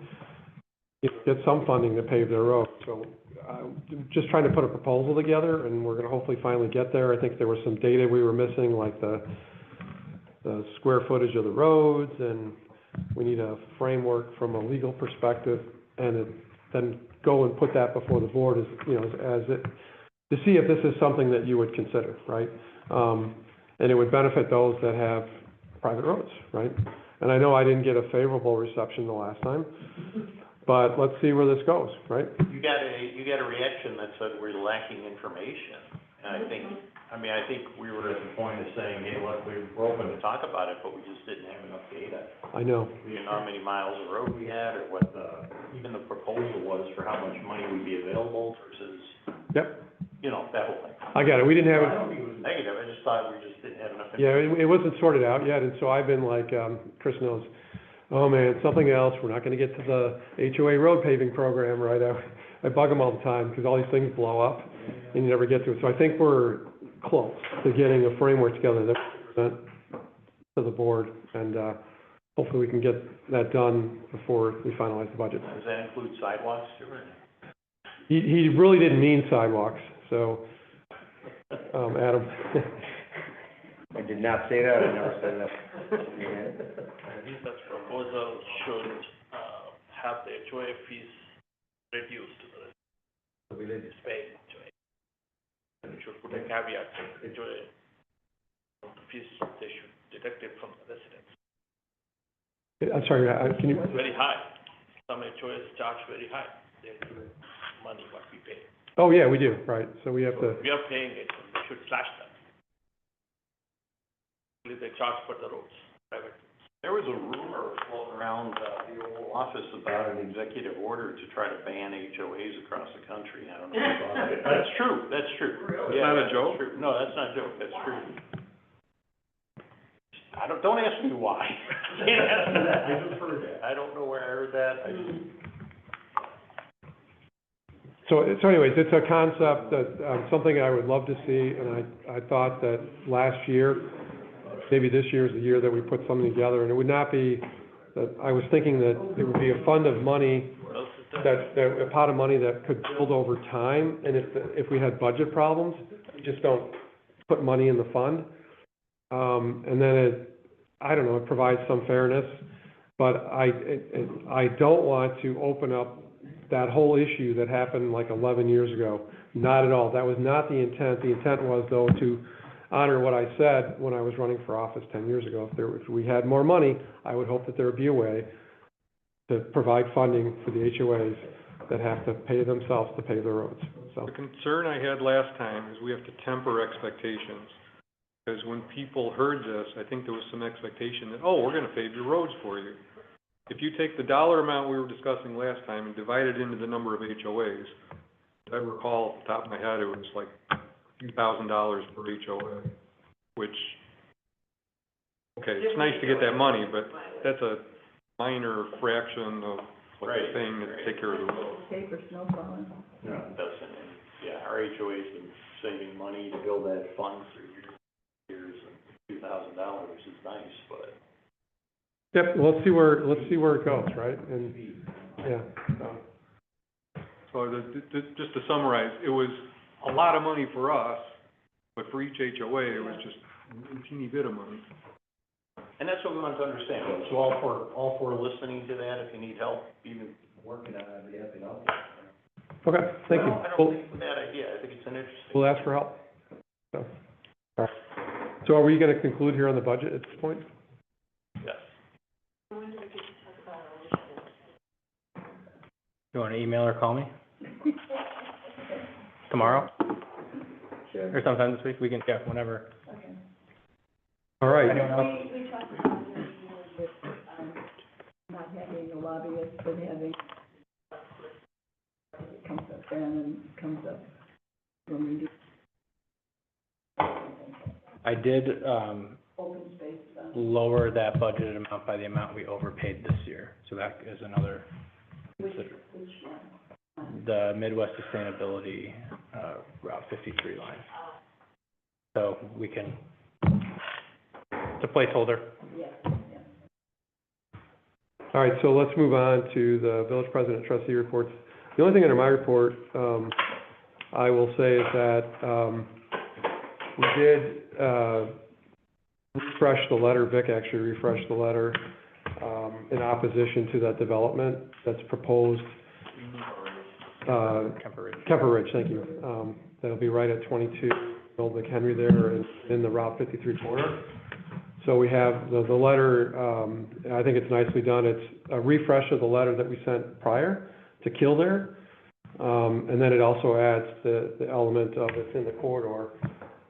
get some funding to pave their road. So just trying to put a proposal together, and we're gonna hopefully finally get there. I think there was some data we were missing, like the square footage of the roads, and we need a framework from a legal perspective, and then go and put that before the board to see if this is something that you would consider, right? And it would benefit those that have private roads, right? And I know I didn't get a favorable reception the last time, but let's see where this goes, right? You got a reaction that said we're lacking information, and I think we were at the point of saying, hey, look, we're open to talk about it, but we just didn't have enough data. I know. We didn't know how many miles of road we had, or what even the proposal was for how much money would be available versus, Yep, that whole thing. I got it. We didn't have I it. don't think it was negative, I just thought we just didn't have enough Yeah, information. it wasn't sorted out yet, and so I've been like, Chris knows, oh man, something else, we're not gonna get to the HOA road paving program, right? I bug them all the time, because all these things blow up, and you never get to it. So I think we're close to getting a framework together that we present to the board, and, hopefully we can get that done before we finalize the budget. Does that include sidewalks too, or? He really didn't mean sidewalks, so, Adam. I did not say that, I never said that. This proposal should, have the HOA fees reduced to the village is paying HOA. And we should put a caveat that HOA, the fees, they should deduct it from the residents. I'm sorry, can you, It's very high. Some HOAs charge very high. They money what we pay. oh, yeah, we do, right, so we have to, We are paying it, we should slash that. They charge for the roads, private. There was a rumor floating around, the Oval Office about an executive order to try to ban HOAs across the country. I don't know if you saw that. That's true, that's true. Really? Yeah, That's not a that's joke? true. No, that's not a joke, that's true. Don't ask me why. Can't ask me that, I just heard that. I don't know where I heard that, I just. so anyways, it's a concept that, something I would love to see, and I thought that last year, maybe this year is the year that we put something together, and it would not be, that, I was thinking that it would be a fund of money, that a pot of money that could build over time, and if we had budget problems, we just don't put money in the fund. And then I don't know, it provides some fairness, but I don't want to open up that whole issue that happened like 11 years ago. Not at all. That was not the intent. The intent was, though, to honor what I said when I was running for office 10 years ago. If we had more money, I would hope that there would be a way to provide funding for the HOAs that have to pay themselves to pay the roads, so. The concern I had last time is we have to temper expectations. Because when people heard this, I think there was some expectation that, oh, we're gonna pave your roads for you. If you take the dollar amount we were discussing last time and divide it into the number of HOAs, I recall off the top of my head, it was like $2,000 per HOA, which, okay, it's nice to get that money, but that's a minor fraction of what they're paying to take care of the road. Pay for snow plowing. No, it doesn't, and, yeah, our HOA's been saving money to build that fund for years, and $2,000 is nice, but. Yep, let's see where it goes, right? And, yeah, so. So just to summarize, it was a lot of money for us, but for each HOA, it was just a teeny bit of money. And that's what we want to understand, so all for listening to that, if you need help, even working on it, I'd be happy to help you. Okay, thank you. Well, I don't think it's a bad idea, I think it's an interesting. We'll ask for help. So, all right. So are we gonna conclude here on the budget at this point? Yes. You want to email or call me? Tomorrow? Sure. Or sometime this week? We can, yeah, whenever. Okay. All right. Anyone else? We talked about with, not having a lobbyist, but having, it comes up then and comes up when we do I did, open space. lower that budgeted amount by the amount we overpaid this year. So that is another, Which one? the Midwest Sustainability, Route 53 line. So we can, it's a placeholder. Yeah, yeah. All right, so let's move on to the village president trustee reports. The only thing under my report, I will say is that, we did, refresh the letter, Vic actually refreshed the letter, in opposition to that development that's proposed, Kemper Ridge, thank you. That'll be right at 22 Old McHenry there in the Route 53 corner. So we have the letter, I think it's nicely done. It's a refresh of the letter that we sent prior to Kildare. And then it also adds the element of it's in the corridor.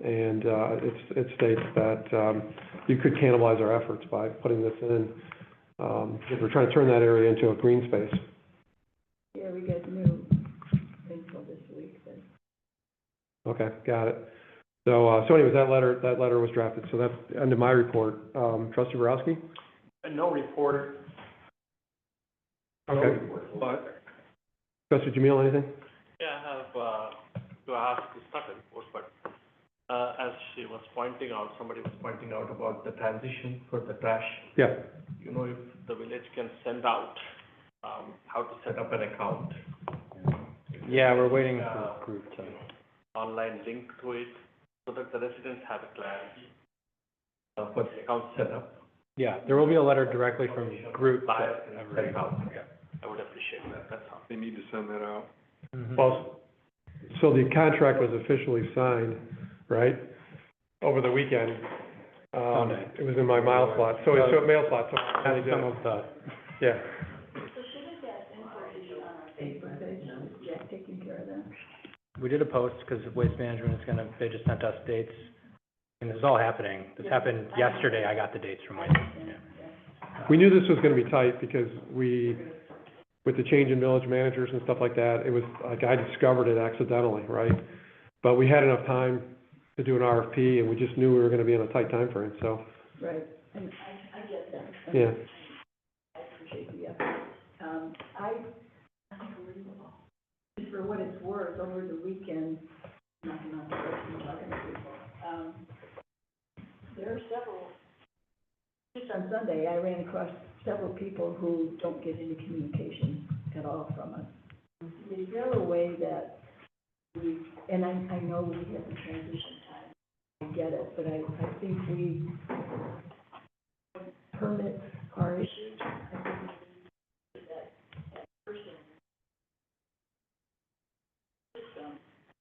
And, it states that, you could cannibalize our efforts by putting this in, if we're trying to turn that area into a green space. Yeah, we got new info this week, but. Okay, got it. So anyways, that letter was drafted, so that's the end of my report. Trustee Borowski? No report. Okay. But Trustee Jamil, anything? Yeah, I have, to ask, it's not a report, but, as she was pointing out, somebody was pointing out about the transition for the trash. Yeah. You know, if the village can send out, how to set up an account. Yeah, we're waiting for the group to. Online link to it, so that the residents have a clarity. what the account set up. Yeah, there will be a letter directly from Groot to every, I would appreciate that, that's all. They need to send that out. Mhm. Well, so the contract was officially signed, right, over the weekend. Sunday. It was in my mail slot, so it's mail slot, so. That's some of the, Yeah. So shouldn't that info be on our Facebook page? Is Jack taking care of that? we did a post, because Waste Management is gonna, they just sent us dates, and this is all happening. This happened yesterday, I got the dates from Waste, yeah. We knew this was gonna be tight because with the change in village managers and stuff like that, it was, like, I discovered it accidentally, right? But we had enough time to do an RFP, and we just knew we were gonna be in a tight time frame, so, Right, and I get that. yeah. I appreciate the effort. Unbelievable. Just for what it's worth, over the weekend, talking to people, there are several, just on Sunday, I ran across several people who don't get any communication at all from us. Is there a way that we, and I know we have the transition time, I get it, but I think permits are issued, I think we need that person system,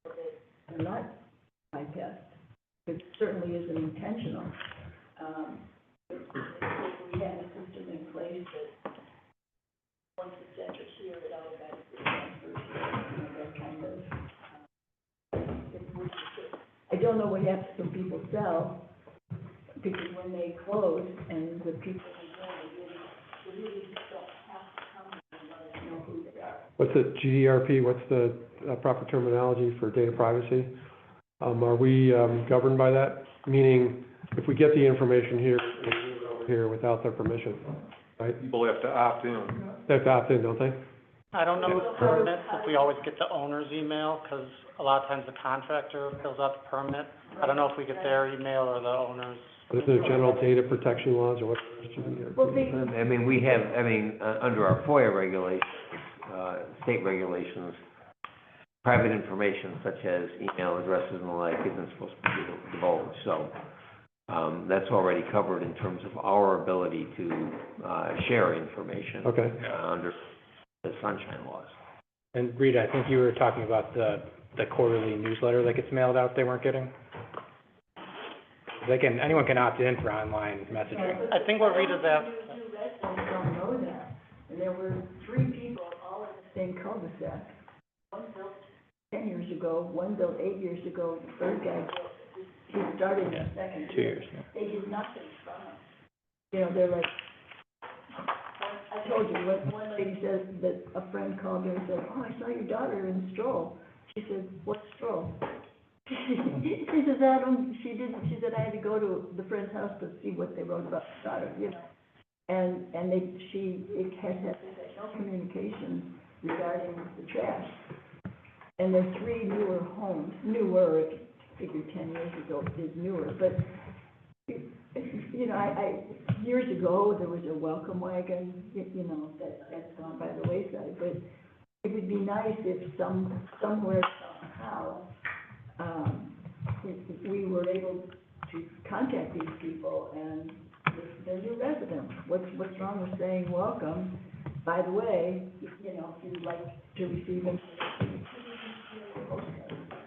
so that they're not bypassed. It certainly isn't intentional. If we had a system in place that once it's entered here, it automatically transfers here, that kind of, I don't know what happens when people sell, because when they close and the people who go, they really don't have to come and let us know who they are. What's it, GDRP, what's the proper terminology for data privacy? Are we governed by that? Meaning, if we get the information here, we move it over here without their permission, right? People have to opt in. They have to opt in, don't they? I don't know with permits, if we always get the owner's email, because a lot of times the contractor fills out the permit. I don't know if we get their email or the owner's. Is there general data protection laws or what? Well, I mean, we have, under our FOIA regulations, state regulations, private information such as email addresses and the like isn't supposed to be divulged, so, that's already covered in terms of our ability to, share information. Okay. Under the sunshine laws. And Rita, I think you were talking about the quarterly newsletter that gets mailed out they weren't getting? Anyone can opt in for online messaging. I think what Rita's asked, New residents don't know that, and there were 3 people all in the same cul-de-sac. One built 10 years ago, one built 8 years ago, the third guy built, he started in the second 2 years, yeah. They did nothing from us. You know, they're like, I told you, one lady says that a friend called her and said, oh, I saw your daughter in Stroll. She said, what Stroll? She says, she said, I had to go to the friend's house to see what they wrote about the daughter, you know. And it has had no communication regarding the trash. And there are 3 newer homes, I figure 10 years ago is newer, but, you know, I years ago, there was a welcome wagon, you know, that's gone by the wayside, but it would be nice if somewhere, somehow, we were able to contact these people and they're new residents. What's wrong with saying welcome? By the way, you know, if you'd like to receive them.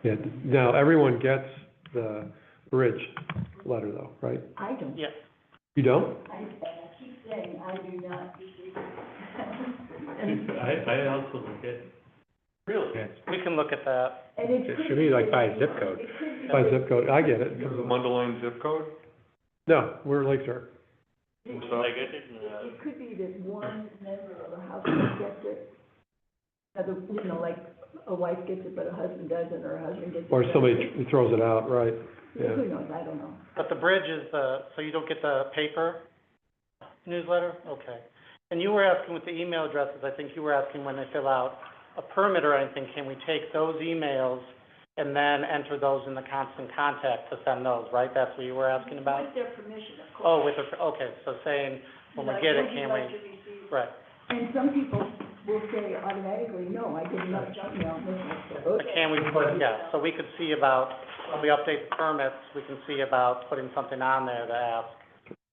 Yeah, now, everyone gets the bridge letter though, right? I don't. yes. You don't? I keep saying I do not receive it. I also look at, really? We can look at that. And It should be like by zip code. By zip code, I get it. Is the Mundelein zip code? No, we're Lake Shore. I get it, It could be that one member of the household gets it, you know, like a wife gets it, but a husband doesn't, or a husband gets it. Or somebody throws it out, right? Yeah. Who knows, I don't know. But the bridge is so you don't get the paper newsletter? Okay. And you were asking with the email addresses, I think you were asking when they fill out a permit or anything, can we take those emails and then enter those in the constant contact to send those, right? That's what you were asking about? With their permission, of Oh, course. okay, so saying, when we Like, get it, would you can like we, to receive- right, And some people will say automatically, no, I did not junk mail this. But can we put, yeah, so we could see about, when we update the permits, we can see about putting something on there to ask,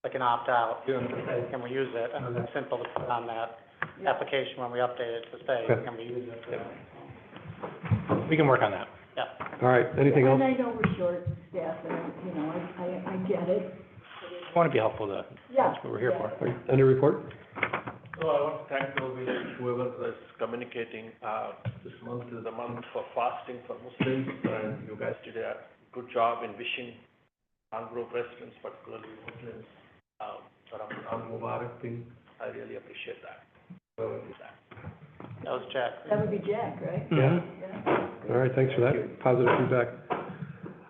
like an opt-out. Can we use it? And it's simple to put on that application when we update it to say, Okay. can we use it? We can work on that. Yeah. All right, anything else? And I know we're short staffed, and, you know, I get it. I want to be helpful to, Yeah. that's what we're here for. Any report? So I want to thank whoever is communicating. This month is the month for fasting for Muslims, and you guys did a good job in wishing Grove residents, particularly Muslims, Ramadan Mubarak thing. I really appreciate that. Whoever did that. That was Jack. That would be Jack, right? Yeah. Yeah. All right, thanks for that, positive feedback.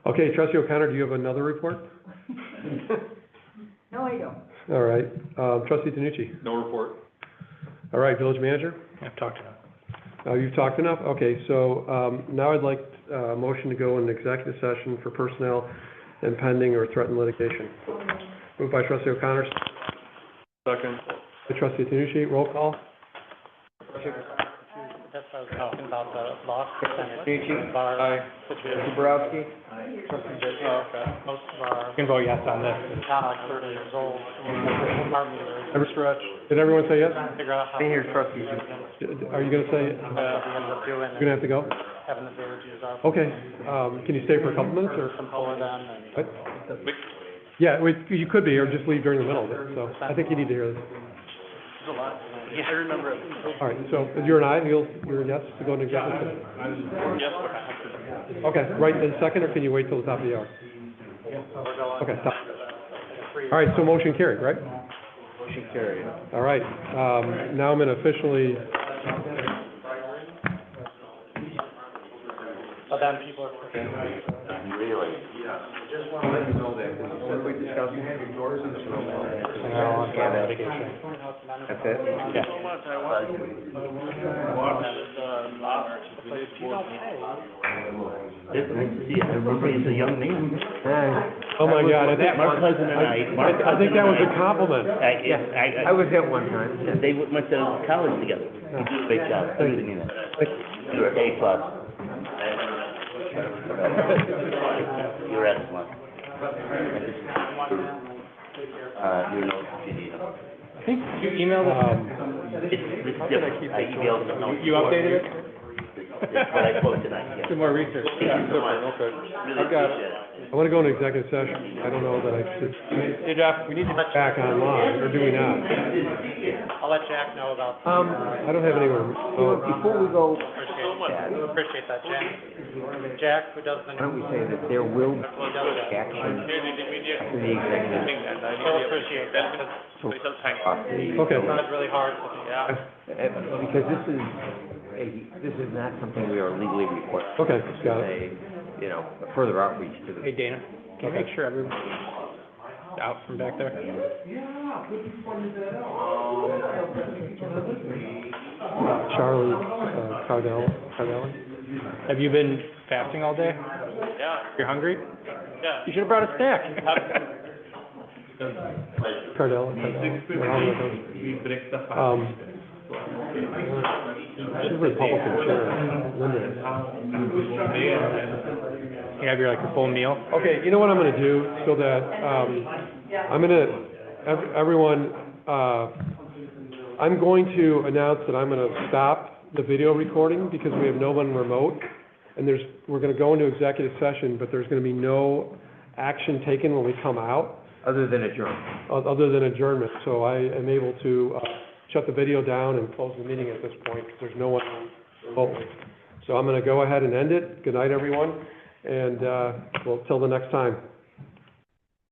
Okay, trustee O'Connor, do you have another report? No, I don't. All right, trustee Tanucci? No report. All right, village manager? I've talked enough. You've talked enough? Okay, so, now I'd like, a motion to go into executive session for personnel and pending or threatened litigation. Moved by trustee O'Connor, Second. by trustee Tanucci, roll call. That's what I was talking about, the loss percentage. Tanucci? Bar Aye. situation. Bobrowski? Trustee Bidwell, most of our, You can vote yes on this. not like 30 years old, our meters. Every stretch. Did everyone say yes? Figure out how. Stay here, trustees. Are you gonna say, We end up doing you're gonna have to go? having the village use our. Okay, can you stay for a couple minutes, or? Some for them and. What? Yeah, you could be, or just leave during the middle of it, so I think you need to hear this. There's a lot. Yeah, I remember it. All right, so you're an aye, you're a yes to go into executive session? Yes, but I have to. Okay, right in a second, or can you wait till the top of the hour? Okay, stop. All right, so motion carried, right? Motion carried. All right, now I'm gonna officially, So then people are. Really? Just want to let you know that, because you said we discussed yours and this room. Litigation. That's it? Yeah. So much, I want to watch the last village board meeting. It's nice to see you. I remember you as a young man. oh my God, I think, My cousin and I think that was a compliment. I was at one time. They went to college together. You did a great job. I really mean that. You're A plus. You're excellent. You know, if you need them. I think you emailed it. It's different. I emailed them. You updated it? It's what I spoke tonight, yeah. Some more research. Thank you so much. Okay. Really I've got it. appreciate it. I wanna go into executive session, I don't know that I should Hey, Jeff, we need to. back online, or do we not? I'll let Jack know about. I don't have anywhere, Before we go, Appreciate that, Jack. Jack, who does the. why don't we say that there will be action in the executive He'll appreciate that, because off the. Okay. it's really hard. Yeah. Because this is not something we are legally required. Okay, got it. Say, you know, further outreach to the. Hey, Dana, can you make sure everyone's out from back there? Charlie, Cardelli. Have you been fasting all day? Yeah, You're hungry? yeah. You should have brought a snack. Cardell. She's Republican chair, Linda. You have your full meal? Okay, you know what I'm gonna do, so that, I'm gonna, everyone, I'm going to announce that I'm gonna stop the video recording because we have no one remote. And we're gonna go into executive session, but there's gonna be no action taken when we come out, Other than adjournment. other than adjournment. So I am able to, shut the video down and close the meeting at this point, because there's no one remotely. So I'm gonna go ahead and end it. Good night, everyone, and, well, till the next time.